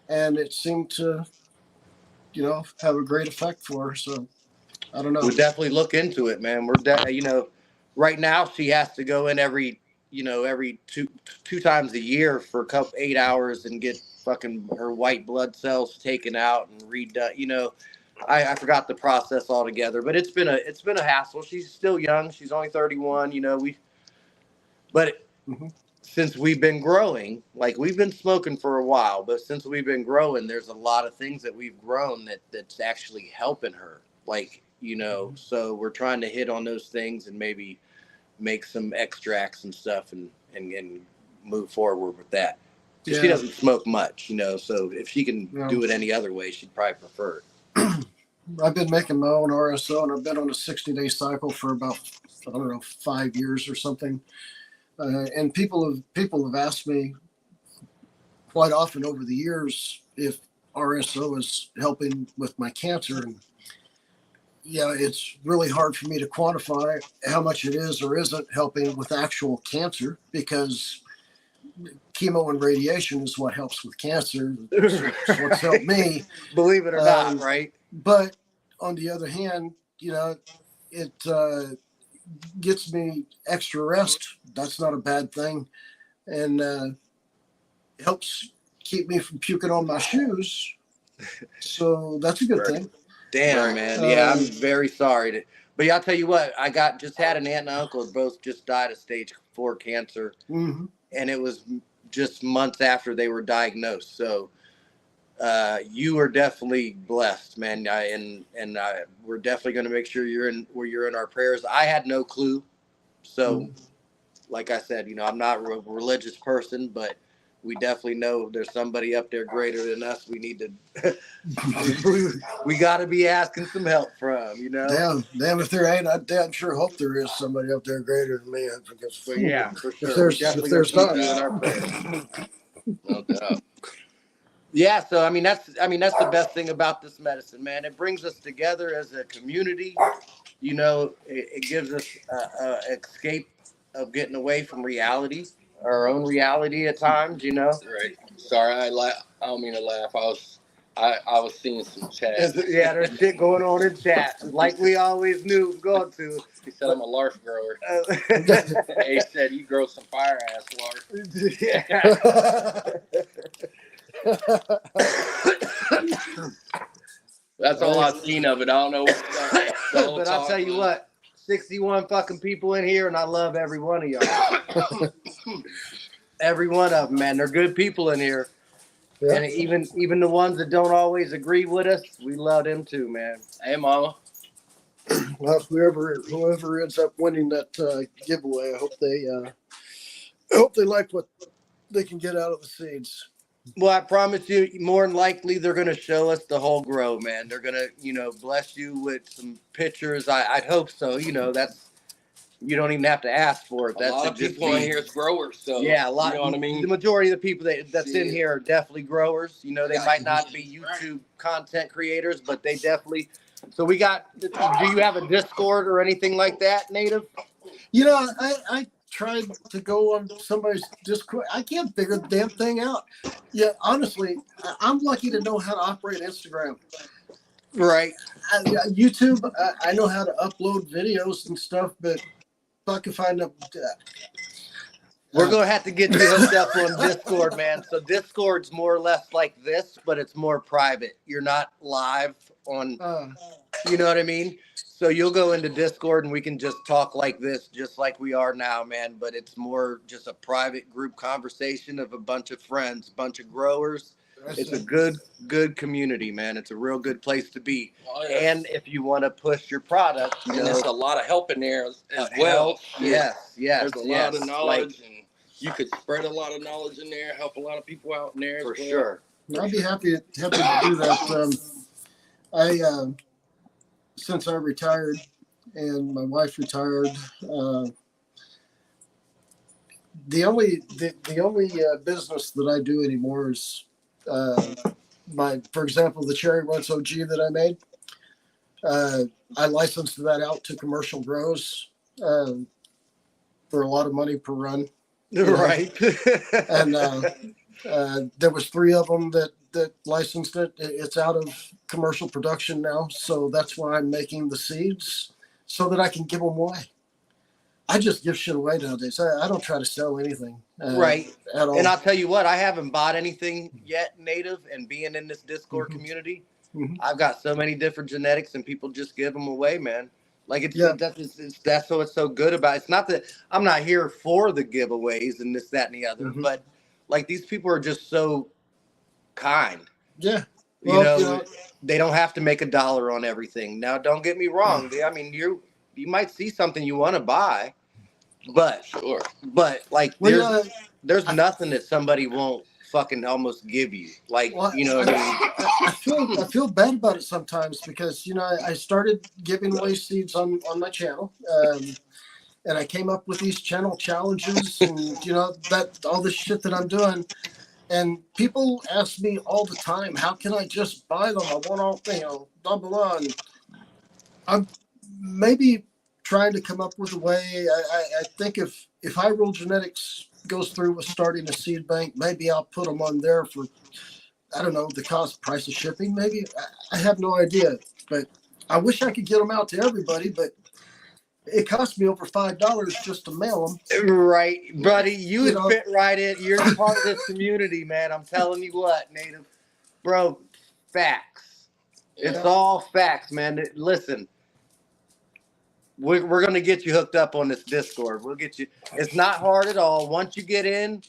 and it seemed to, have a great effect for her. So I don't know. We'll definitely look into it, man. Right now she has to go in every two times a year for 8 hours and get fucking her white blood cells taken out and redone. I forgot the process altogether, but it's been a hassle. She's still young. She's only 31. Since we've been growing, like we've been smoking for a while, but since we've been growing, there's a lot of things that we've grown that's actually helping her. Like, so we're trying to hit on those things and maybe make some extracts and stuff and move forward with that. Yeah. She doesn't smoke much, so if she can do it any other way, she'd probably prefer it. I've been making my own RSO, and I've been on a 60-day cycle for about, 5 years or something. And people have asked me quite often over the years if RSO is helping with my cancer. And it's really hard for me to quantify how much it is or isn't helping with actual cancer, because chemo and radiation is what helps with cancer. It's what's helped me. Believe it or not, right? But on the other hand, it gets me extra rest. That's not a bad thing. And helps keep me from puking on my shoes. So that's a good thing. Damn, man. Yeah, I'm very sorry. But I'll tell you what, I just had an aunt and uncle who both just died of stage 4 cancer. And it was just months after they were diagnosed. So you are definitely blessed, man. We're definitely going to make sure you're in our prayers. I had no clue. So like I said, I'm not a religious person, but we definitely know there's somebody up there greater than us. We need to, we got to be asking some help from, Damn, if there ain't, I damn sure hope there is somebody up there greater than me. But yeah, for sure. If there's not, no doubt. Yeah, so that's the best thing about this medicine, man. It brings us together as a community. It gives us an escape of getting away from reality, our own reality at times. Right. Sorry, I don't mean to laugh. I was I was seeing some chat. Yeah, there's shit going on in chat, like we always knew it was going to. He said I'm a larf grower. Uh, He said you grow some fire ass larf. Yeah. That's all I've seen of it. I don't know what's But I'll tell you what, 61 fucking people in here, and I love every one of y'all. Every one of them, man. They're good people in here. Yeah. And even the ones that don't always agree with us, we love them too, man. Hey, mama. Well, whoever ends up winning that giveaway, I hope they like what they can get out of the seeds. Well, I promise you, more than likely, they're going to show us the whole grow, man. They're going to, bless you with some pictures. I'd hope so. That's, you don't even have to ask for it. A lot of people in here is growers, so yeah, a lot. You know what I mean? The majority of the people that's in here are definitely growers. They might not be YouTube content creators, but they definitely. So we got. Do you have a Discord or anything like that, Native? I tried to go on somebody's Discord. I can't figure the damn thing out. Yeah, honestly, I'm lucky to know how to operate Instagram. Right. YouTube, I know how to upload videos and stuff, but fuck if I know. We're going to have to get you hooked up on Discord, man. So Discord's more or less like this, but it's more private. You're not live on, you know what I mean? So you'll go into Discord and we can just talk like this, just like we are now, man. But it's more just a private group conversation of a bunch of friends, a bunch of growers. It's a good community, man. It's a real good place to be. Oh, yeah. And if you want to push your product, And there's a lot of help in there as well. Yes. There's a lot of knowledge, and you could spread a lot of knowledge in there, help a lot of people out in there. For sure. I'd be happy to do that. Since I retired and my wife retired, the only business that I do anymore is for example, the Cherry Runtz OG that I made. I licensed that out to commercial grows for a lot of money per run. Right. And there was 3 of them that licensed it. It's out of commercial production now, so that's why I'm making the seeds so that I can give them away. I just give shit away nowadays. I don't try to sell anything. Right. At all. And I'll tell you what, I haven't bought anything yet, Native, and being in this Discord community, I've got so many different genetics and people just give them away, man. Like that's so it's so good about it. It's not that I'm not here for the giveaways and this, that, and the other, but like these people are just so kind. Yeah. Well, they don't have to make $1 on everything. Now, don't get me wrong. I mean, you might see something you want to buy, but like there's nothing that somebody won't fucking almost give you. Like, what I mean? I feel bad about it sometimes because, I started giving away seeds on my channel. And I came up with these channel challenges and, that all this shit that I'm doing. And people ask me all the time, how can I just buy them? I want all, blah, blah, blah. And I'm maybe trying to come up with a way. I think if High Roll Genetics goes through with starting a seed bank, maybe I'll put them on there for, I don't know, the price of shipping, maybe. I have no idea. But I wish I could get them out to everybody, but it cost me over $5 just to mail them. Right, buddy. You fit right in. You're part of this community, man. I'm telling you what, Native. Bro, facts. It's all facts, man. Listen, we're going to get you hooked up on this Discord. We'll get you. It's not hard at all. Once you get in,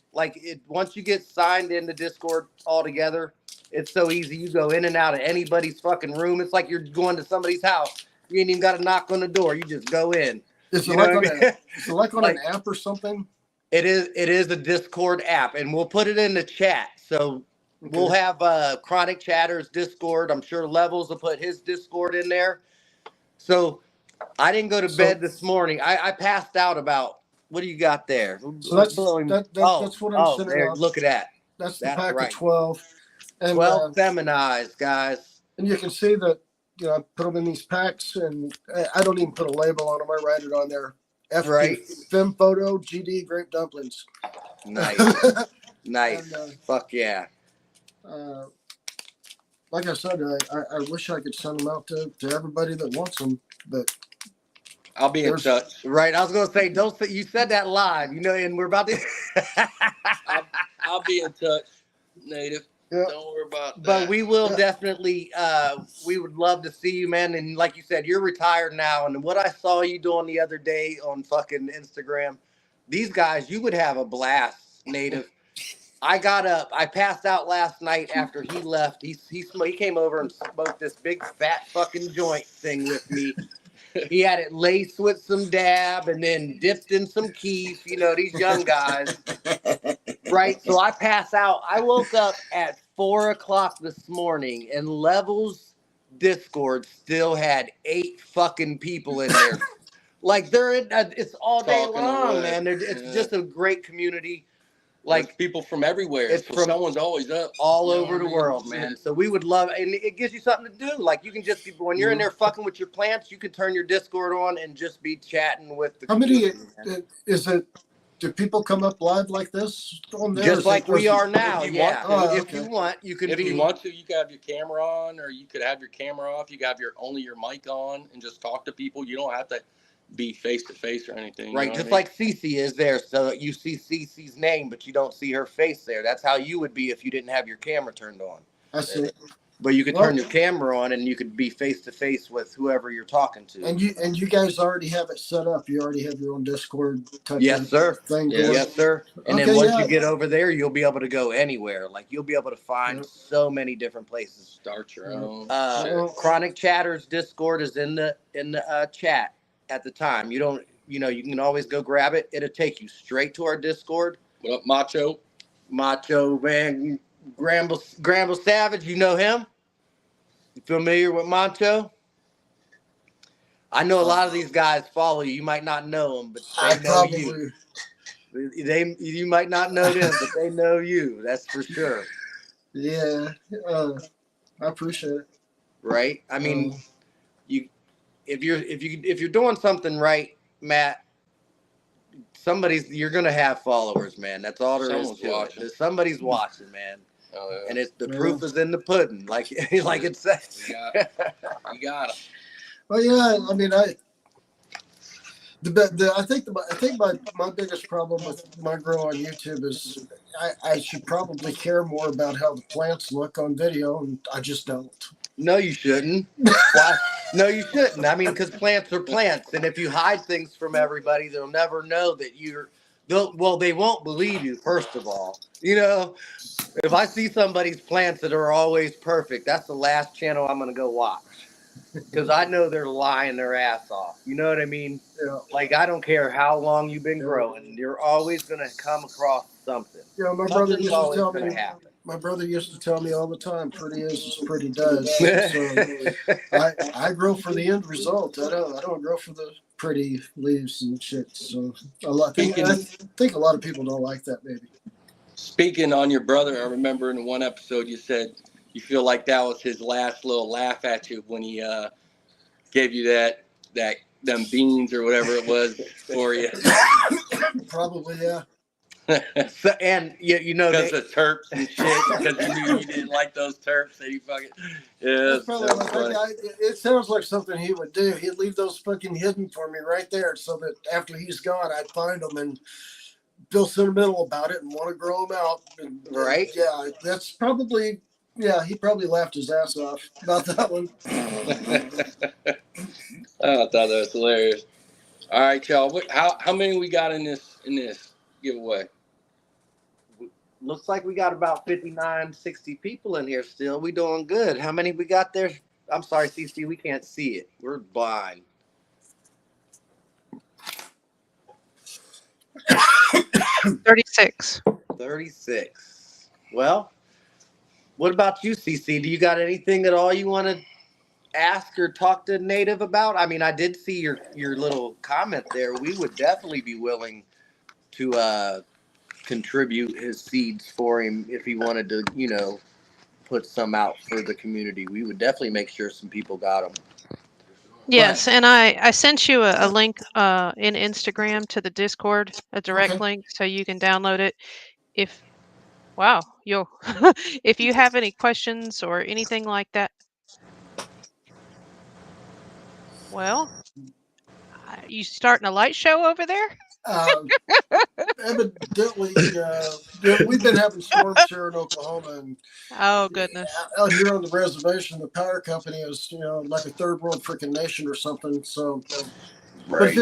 once you get signed into Discord altogether, it's so easy. You go in and out of anybody's fucking room. It's like you're going to somebody's house. You ain't even got to knock on the door. You just go in. Is it like on an app or something? It is a Discord app, and we'll put it in the chat. So we'll have Chronic Chatter's Discord. I'm sure Levels will put his Discord in there. So I didn't go to bed this morning. I passed out about, what do you got there? So that's what I'm sitting on. Look at that. That's the pack of 12. And, 12 feminized, guys. And you can see that, I put them in these packs, and I don't even put a label on them. I write it on there. Fem Photo, GD, Grape Dumplings. Nice. Nice. And, fuck yeah. like I said, I wish I could send them out to everybody that wants them, but I'll be in There's- touch. Right. I was gonna say, don't say you said that live, you know, and we're about to I'll be in touch, Native. Yeah. Don't worry about that. but we will Yeah. definitely we would love to see you, man. And like you said, you're retired now. And what I saw you doing the other day on fucking Instagram, these guys, you would have a blast, Native. I got up. I passed out last night after he left. He came over and smoked this big fat fucking joint thing with me. He had it laced with some dab and then dipped in some keef. You know, these young guys. Right. So I pass out. I woke up at 4 o'clock this morning and Levels Discord still had 8 fucking people in there. Like they're in, it's all day Talking long, away. man. It's Yeah. just a great community. Like Like people from everywhere. It's So from someone's always up. all You know over what the I mean? world, man. So we would love, and it gives you something to do. Like you can just be, when you're in there fucking with your plants, you can turn your Discord on and just be chatting with the how many community, man. is it? Do people come up live like this on there? Just Is like it- we are now. if you Yeah. want to. If you want, you can If be. you want to, you can have your camera on, or you could have your camera off. You can have only your mic on and just talk to people. You don't have to be face to face or anything. Right, you know just what I mean? like Cece is there, so you see Cece's name, but you don't see her face there. That's how you would be if you didn't have your camera turned on. I see. But you could Well- turn your camera on, and you could be face to face with whoever you're talking to. And you guys already have it set up. You already have your own Discord type Yes, of sir. thing Yeah. going. Yes, sir. And then Okay, once yeah. you get over there, you'll be able to go anywhere. Like you'll be able to find Yep. so many different places. Start your own. Well- Chronic Chatters Discord is in the chat at the time. You don't, you know, you can always go grab it. It'll take you straight to our Discord. What up, Macho? Macho Man, Gramble Savage, you know him? You familiar with Macho? I know a lot of these guys follow you. You might not know them, but I they know probably. you. You might not know them, but they know you. That's for sure. Yeah. I appreciate it. Right? I mean, if you're doing something right, Matt, you're gonna have followers, man. That's all there Someone's is to watching. it. Somebody's watching, man. Oh, yeah. And it's the Yeah. proof is in the pudding, like it says. You got 'em. Well, yeah. I mean, I think my biggest problem with my grow on YouTube is I should probably care more about how the plants look on video, and I just don't. No, you shouldn't. Why? No, you shouldn't. I mean, because plants are plants, and if you hide things from everybody, they'll never know that they won't believe you. First of all, you know, if I see somebody's plants that are always perfect, that's the last channel I'm gonna go watch, because I know they're lying their ass off. You know what I mean? Yeah. Like I don't care how long you've been growing, you're always gonna come across something. Yeah, my brother Something's used to always tell gonna me. happen. My brother used to tell me all the time, "Pretty is as pretty does." So I grow for the end result. I don't grow for the pretty leaves and shit. So I think a lot of people don't like that. Maybe. Speaking on your brother, I remember in one episode you said you feel like that was his last little laugh at you when he gave you them beans or whatever it was for you. Probably, yeah. So, and you know, Because of terps and shit. Because he knew you didn't like those terps, and he fucking That's probably that's like, funny. it sounds like something he would do. He'd leave those fucking hidden for me right there, so that after he's gone, I'd find them and feel sentimental about it and want to grow them out. And, Right? Yeah, that's probably. Yeah, he probably laughed his ass off about that one. Oh, I thought that was hilarious. All right, y'all. How many we got in this giveaway? looks like we got about 59, 60 people in here still. We doing good. How many we got there? I'm sorry, CC, we can't see it. We're blind. 36. 36. Well, what about you, CC? Do you got anything at all you want to ask or talk to Native about? I mean, I did see your little comment there. We would definitely be willing to contribute his seeds for him if he wanted to, you know, put some out for the community. We would definitely make sure some people got them. Yes, and I sent you a link in Instagram to the Discord, a direct Okay. link, so you can download it. If Wow. You'll if you have any questions or anything like that. Well, you starting a light show over there? Uh, evidently, we've been having storms here in Oklahoma, and Oh goodness. out here on the reservation, the power company is, like a third world freaking nation or something. So, but if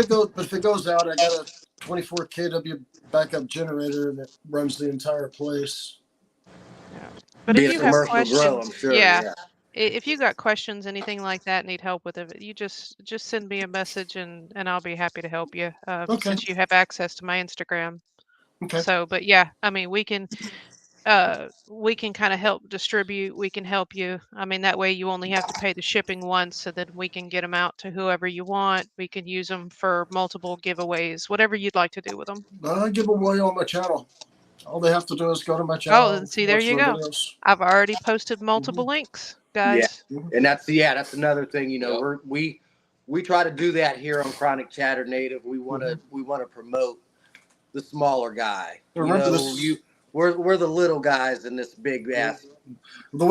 it goes out, I got a 24 kW backup generator that runs the entire place. But Being if a you have commercial questions, grow, I'm sure. yeah. If you got questions, anything like that, need help with it, you just send me a message and I'll be happy to help you. Okay. Since you have access to my Instagram. Okay. So, but yeah, I mean, we can kind of help distribute. We can help you. I mean, that way you only have to pay the shipping once, so that we can get them out to whoever you want. We can use them for multiple giveaways, whatever you'd like to do with them. I give them away on my channel. All they have to do is go to my Oh, channel. and see, there watch you my go. videos. I've already posted multiple links, guys. And that's another thing. We try to do that here on Chronic Chatter Native. We want to promote the smaller guy. Remember this. We're the little guys in this big ass. The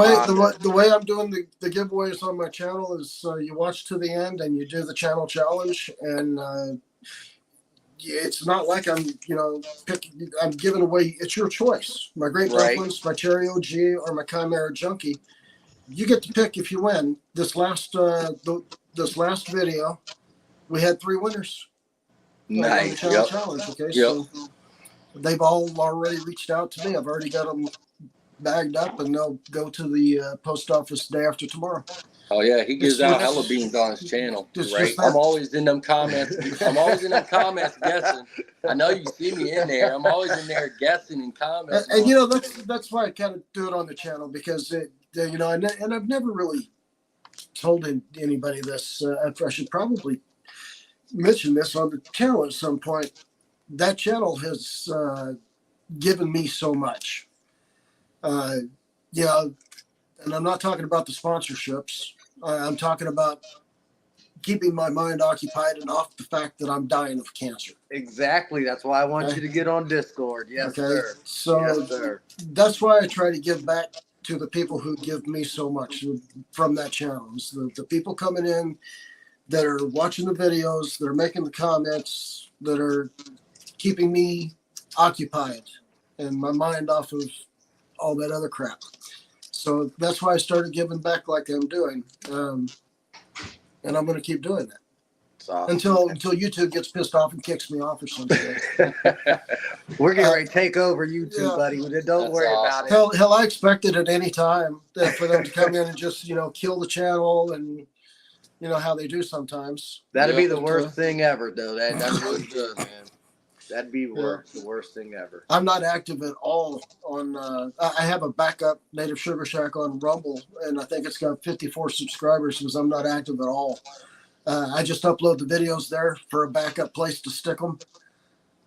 way I'm doing the giveaways on my channel is you watch to the end and you do the channel challenge, and it's not like I'm giving away. It's your choice. My Great Dumplings, my Cherry OG, or my Chimera Junkie. You get to pick if you win. This last video, we had 3 winners. Nice. On the channel challenge. Okay, so they've all already reached out to me. I've already got them bagged up, and they'll go to the post office day after tomorrow. Oh yeah, he gives out hella beans on his channel, right? I'm always in them comments. Guessing. I know you see me in there. I'm always in there guessing and commenting. And that's why I kind of do it on the channel, because and I've never really told anybody this. I should probably mention this on the channel at some point. That channel has given me so much. And I'm not talking about the sponsorships. I'm talking about keeping my mind occupied and off the fact that I'm dying of cancer. Exactly. That's why I want you to get on Discord. Yes, sir. So yes, sir. That's why I try to give back to the people who give me so much from that channel. The people coming in that are watching the videos, that are making the comments, that are keeping me occupied and my mind off of all that other crap. So that's why I started giving back like I'm doing. And I'm going to keep doing that. Awesome. Until YouTube gets pissed off and kicks me off or something. We're getting ready to take over YouTube, buddy. Don't worry about it. Hell, I expected at any time for them to come in and just, kill the channel, and how they do sometimes. That'd be the worst thing ever, though. That's really good, man. That'd be the worst thing ever. I'm not active at all on. I have a backup Native Sugar Shack on Rumble, and I think it's got 54 subscribers because I'm not active at all. I just upload the videos there for a backup place to stick them.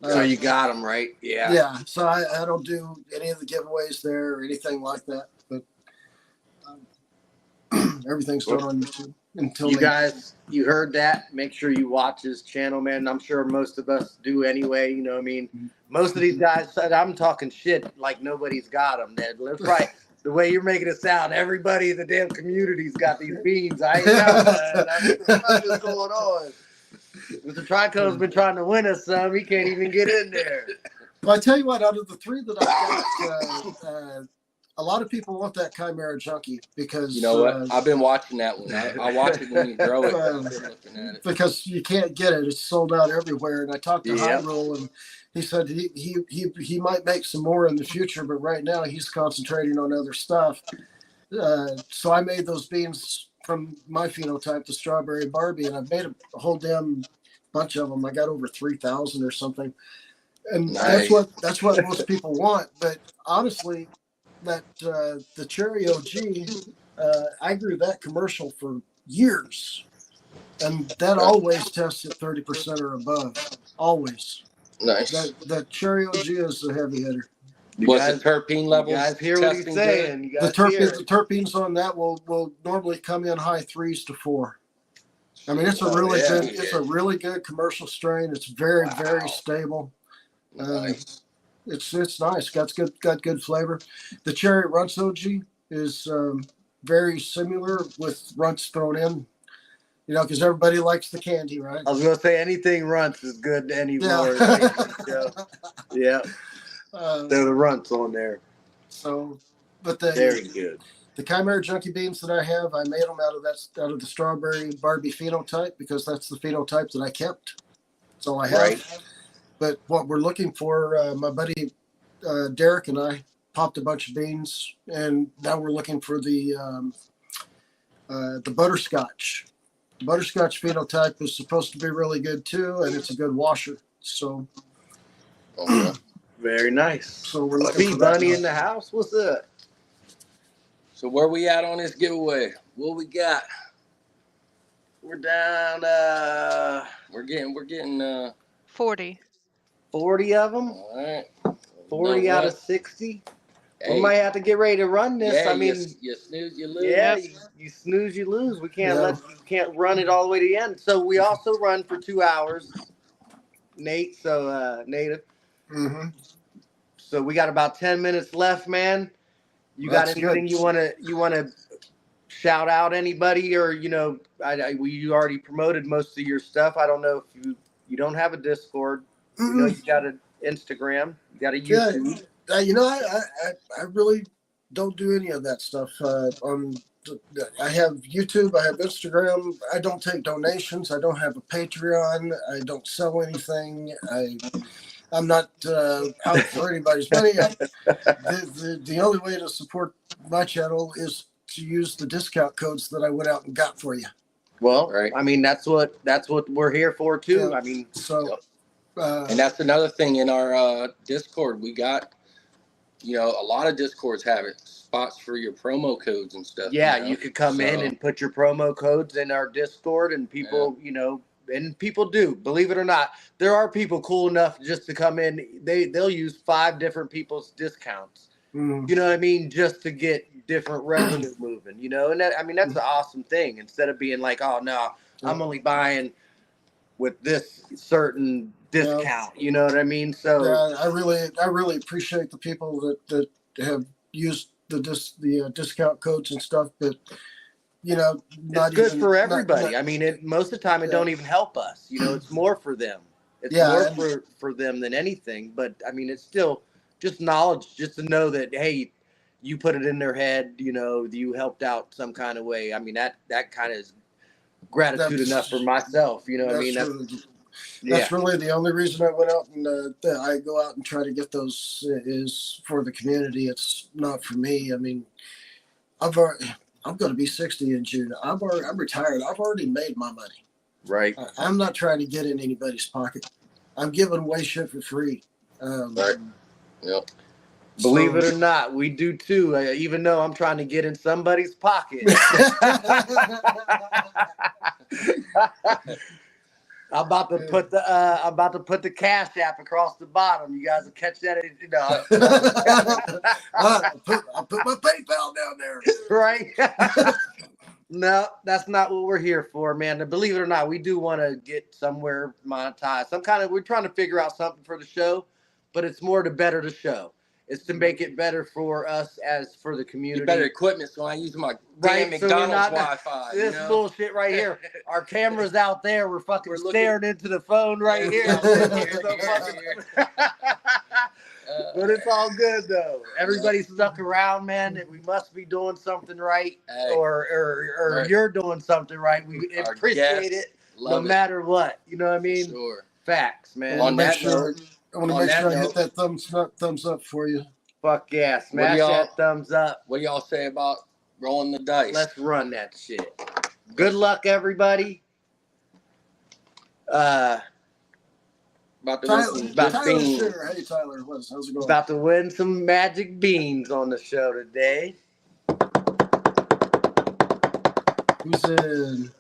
So you got them, right? Yeah. Yeah. So I don't do any of the giveaways there or anything like that. But everything's done on YouTube. Guys, you heard that. Make sure you watch his channel, man. I'm sure most of us do anyway. You know what I mean? Most of these guys said I'm talking shit like nobody's got them. That's right. The way you're making it sound, everybody in the damn community's got these beans. I ain't got none. I mean, what's going on? Mr. Trichomes been trying to win us some. He can't even get in there. Well, I tell you what, out of the 3 that I got, a lot of people want that Chimera Junkie because you know what? I've been watching that one. I watch it when you grow it. Looking at it. Because you can't get it; it's sold out everywhere. And I talked to Hyrule, and he said he might make some more in the future, but right now he's concentrating on other stuff. So I made those beans from my phenotype, the Strawberry Barbie, and I made a whole damn bunch of them. I got over 3,000 or something, and that's what most people want. But honestly, that the Cherry OG, I grew that commercial for years, and that always tests at 30% or above. Always. Nice. That Cherry OG is a heavy hitter. What's the terpene levels? You guys hear what he's saying? The terpenes on that will normally come in high 3s to 4. I mean, it's a really good commercial strain. It's very very stable. Nice. It's nice. Got good flavor. The cherry runts OG is very similar with runts thrown in. You know, because everybody likes the candy, right? I was gonna say anything runts is good anymore. Yeah. Yeah. They're the runts on there. So, but Very good. the Chimera Junkie beans that I have, I made them out of the strawberry Barbie phenotype because that's the phenotype that I kept. That's all I have. Right. But what we're looking for, my buddy Derek and I popped a bunch of beans, and now we're looking for the butterscotch. The butterscotch phenotype is supposed to be really good too, and it's a good washer. So, very nice. So we're looking for Bunny that in the house. What's up? So where we at on this giveaway? What we got? We're down. We're getting 40. 40 of them. all right. 40 No, out what? of 60. Hey, We might have to get ready to run this. yeah, I mean, you snooze, you lose. yeah, you snooze, you lose. We can't you can't run it all the way to the end. So we also run for 2 hours, Nate. So Native. Mm-hmm. So we got about 10 minutes left, man. You That's got anything good. you wanna shout out anybody, or you already promoted most of your stuff. I don't know if you don't have a Discord. You know you got an Instagram, you got a YouTube. I really don't do any of that stuff. I have YouTube, I have Instagram. I don't take donations. I don't have a Patreon. I don't sell anything. I'm not out for anybody's money. The only way to support my channel is to use the discount codes that I went out and got for you. Well, Right. I mean that's what we're here for too. Yeah. I mean, So, And that's another thing in our Discord. We got, a lot of Discords have it. Spots for your promo codes and stuff. yeah, you could come in and put your promo codes in our Discord, and people, and people do, believe it or not, there are people cool enough just to come in. They'll use 5 different people's discounts. You know what I mean? Just to get different revenue moving, and that, I mean, that's an awesome thing. Instead of being like, oh no, I'm only buying with this certain discount, you know what I mean? So I really appreciate the people that have used the discount codes and stuff, but it's good for everybody. I mean, most of the time it don't even help us. It's more for them. It's more for them than anything. But I mean, it's still just knowledge, just to know that, hey, you put it in their head. You helped out some kind of way. I mean, that kind of is gratitude enough for myself. You know what I mean? That's really the only reason I went out and I go out and try to get those is for the community. It's not for me. I mean, I'm going to be 60 in June. I'm retired. I've already made my money. Right. I'm not trying to get in anybody's pocket. I'm giving away shit for free. Right. Yep. Believe it or not, we do too. Even though I'm trying to get in somebody's pocket. I'm about to put the Cash App across the bottom. You guys will catch that. I'll put my PayPal down there. Right. No, that's not what we're here for, man. And believe it or not, we do want to get somewhere monetized. We're trying to figure out something for the show, but it's more to better the show. It's to make it better for us as for the community. Better equipment, so I use my damn McDonald's Wi-Fi. This bullshit right here. Our camera's out there. We're staring into the phone right here. But it's all good though. Everybody's stuck around, man. We must be doing something right, or you're doing something right. We appreciate it no matter what. You know what I mean? Sure. Facts, man. I want to make sure I hit that thumbs up for you. Fuck yeah. Smash that thumbs up. What do y'all say about rolling the dice? Let's run that shit. Good luck, everybody. About to win some beans. Sure. Hey, Tyler. How's it going? About to win some magic beans on the show today. Who's in?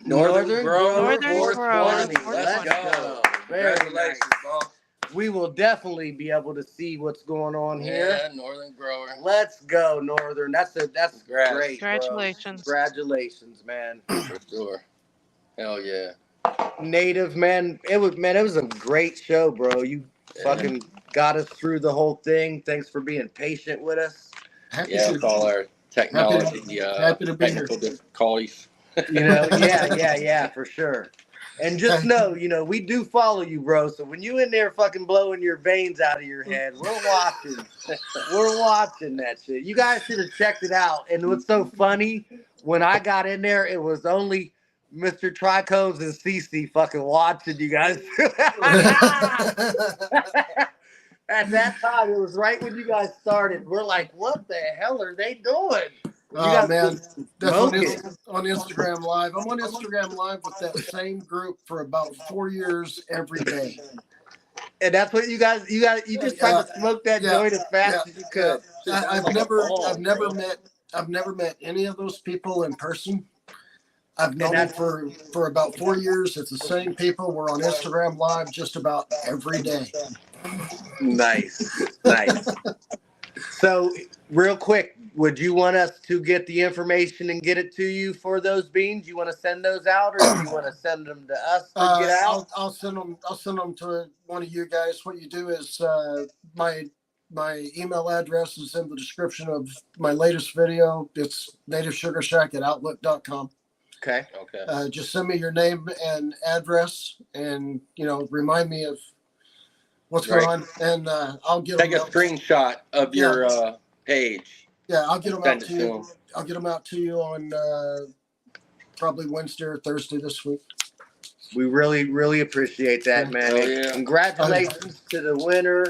Northern Grower. Northern Grower. Let's go. Congratulations, boss. We will definitely be able to see what's going on here. Yeah, Northern Grower. Let's go, Northern. That's great. Congratulations. Bro. Congratulations, man. For sure. Hell yeah. Native, man. It was a great show, bro. You fucking got us through the whole thing. Thanks for being patient with us. Happy Yeah, to, with all our technology, happy to be here. technical difficulties. Yeah, for sure. And just know, we do follow you, bro. So when you in there fucking blowing your veins out of your head, we're watching. We're watching that shit. You guys should have checked it out. And what's so funny, when I got in there, it was only Mr. Trichomes and Cece fucking watching you guys. At that time, it was right when you guys started. We're like, what the hell are they doing? Oh man, that's on smoking. Instagram Live. I'm on Instagram Live with that same group for about 4 years every day. And that's what you just tried to smoke that joint as fast as you could. I've never met any of those people in person. I've known them for about 4 years. It's the same people. We're on Instagram Live just about every day. Nice. So, real quick, would you want us to get the information and get it to you for those beans? You want to send those out, or do you want to send them to us to get out? I'll send them. I'll send them to one of you guys. What you do is my email address is in the description of my latest video. It's nativesugarshack@outlook.com. Okay. Just send me your name and address, and remind me of what's going on, and I'll get Take them a screenshot of your page. Yeah, I'll get them out to Send it you. to 'em. I'll get them out to you on probably Wednesday or Thursday this week. We really, really appreciate that, man. Oh, yeah. Congratulations to the winner,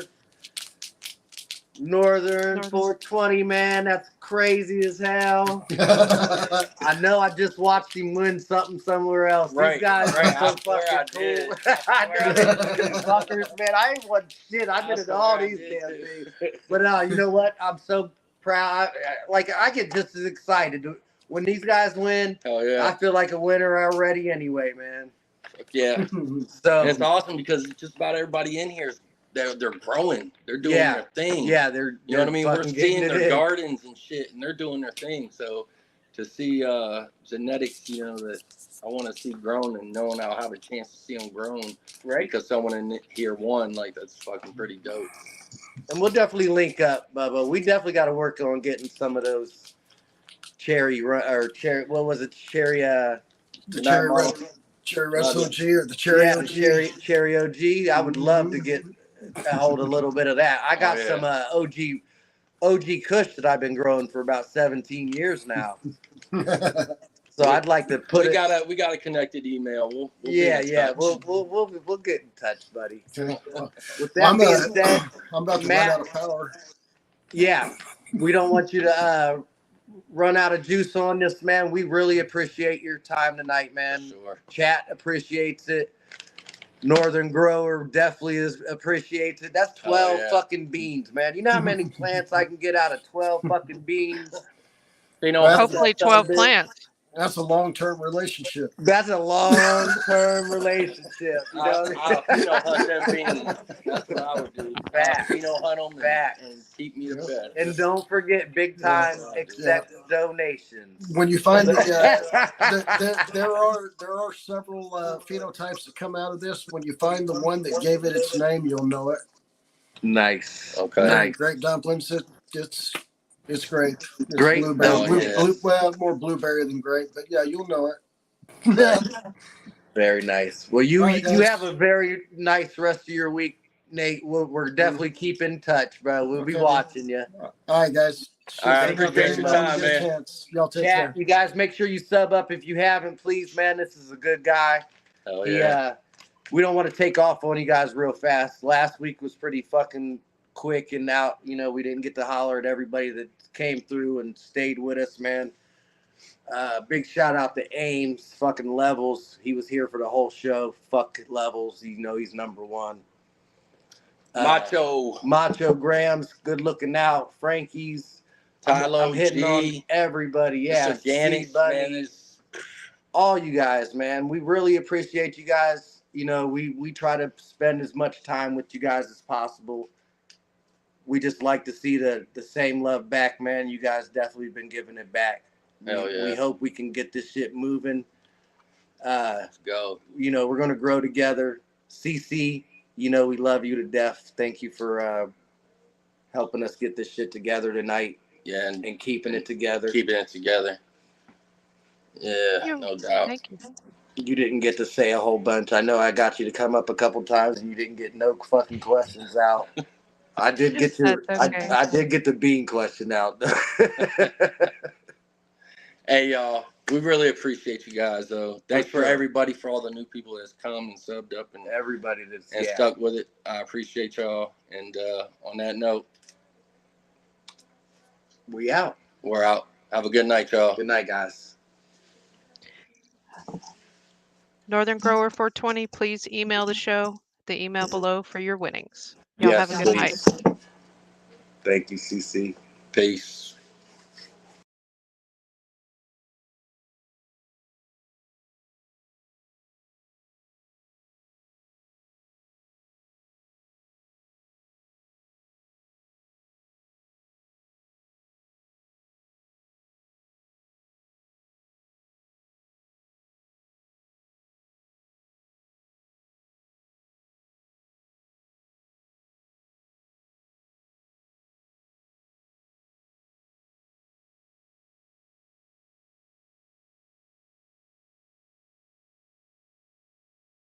Northern 420, man. That's crazy as hell. I know I just watched him win something somewhere else. Right, These guys right. are I so swear I fucking did. cool. I know these fuckers, man. I ain't won shit. I've been in all these damn things. But you know what? I'm so proud. I get just as excited when these guys win. Hell yeah. I feel like a winner already anyway, man. Yeah. So And it's awesome because just about everybody in here, they're growing. They're doing their thing. Yeah, they're You know what I mean? We're fucking seeing getting it their in. gardens and shit, and they're doing their thing. So to see genetics, that I want to see grown, and knowing I'll have a chance to see them grown, Right. because someone in here won, that's fucking pretty dope. And we'll definitely link up, Bubba. We definitely got to work on getting some of those cherry. What was it? Cherry. The cherry Red OG or the cherry OG. Cherry OG. I would love to get a hold of a little bit of that. I got some OG Kush that I've been growing for about 17 years now. So I'd like to put we got a connected email. We'll yeah. We'll get in touch, buddy. With that being said, I'm about to Matt, run out of power. Yeah, we don't want you to run out of juice on this, man. We really appreciate your time tonight, man. Sure. Chat appreciates it. Northern Grower definitely appreciates it. That's 12 fucking beans, man. You know how many plants I can get out of 12 fucking beans? Hopefully 12 plants. That's a long-term relationship. That's a long-term relationship. I'll hunt them beans. That's what I would do. Back. Hunt them and keep me the best. And don't forget, Bigtyme accepts donations. When you find that there are several phenotypes that come out of this. When you find the one that gave it its name, you'll know it. Nice. Okay. Nice. Grape dumplings. It's great. It's Great. blueberry. Well, more blueberry than grape, but yeah, you'll know it. Very nice. Well, you Right, you have a very nice rest of your week, Nate. We're definitely keep in touch, bro. We'll be watching you. All right, guys. All right, appreciate your time, man. Y'all take Chat, care. you guys make sure you sub up if you haven't, please, man. This is a good guy. Hell yeah. We don't want to take off on you guys real fast. Last week was pretty fucking quick and out. We didn't get to holler at everybody that came through and stayed with us, man. Big shout out to Ames, fucking Levels. He was here for the whole show. Fuck Levels. He's number one. Macho Grams, good looking out. Frankie's. Tylo, I'm hitting on everybody. Yeah. Buddy. All you guys, man. We really appreciate you guys. We try to spend as much time with you guys as possible. We just like to see the same love back, man. You guys definitely been giving it back. Hell yeah. We hope we can get this shit moving. Let's go. We're going to grow together. CC, You know we love you to death. Thank you for helping us get this shit together tonight. Yeah, and keeping it together. keeping it together. Yeah, no doubt. Thank you. You didn't get to say a whole bunch. I know I got you to come up a couple times and you didn't get no fucking questions out. I did get your That's okay. I did get the bean question out. Hey, y'all, we really appreciate you guys, though. Thanks for sure. everybody, for all the new people that's come and subbed up and Everybody that's stuck with it. I appreciate y'all. And on that note, we out. we're out. Have a good night, y'all. Good night, guys. Northern Grower 420, please email the show, the email below for your winnings. Y'all have a good night. Thank you, CC. Peace.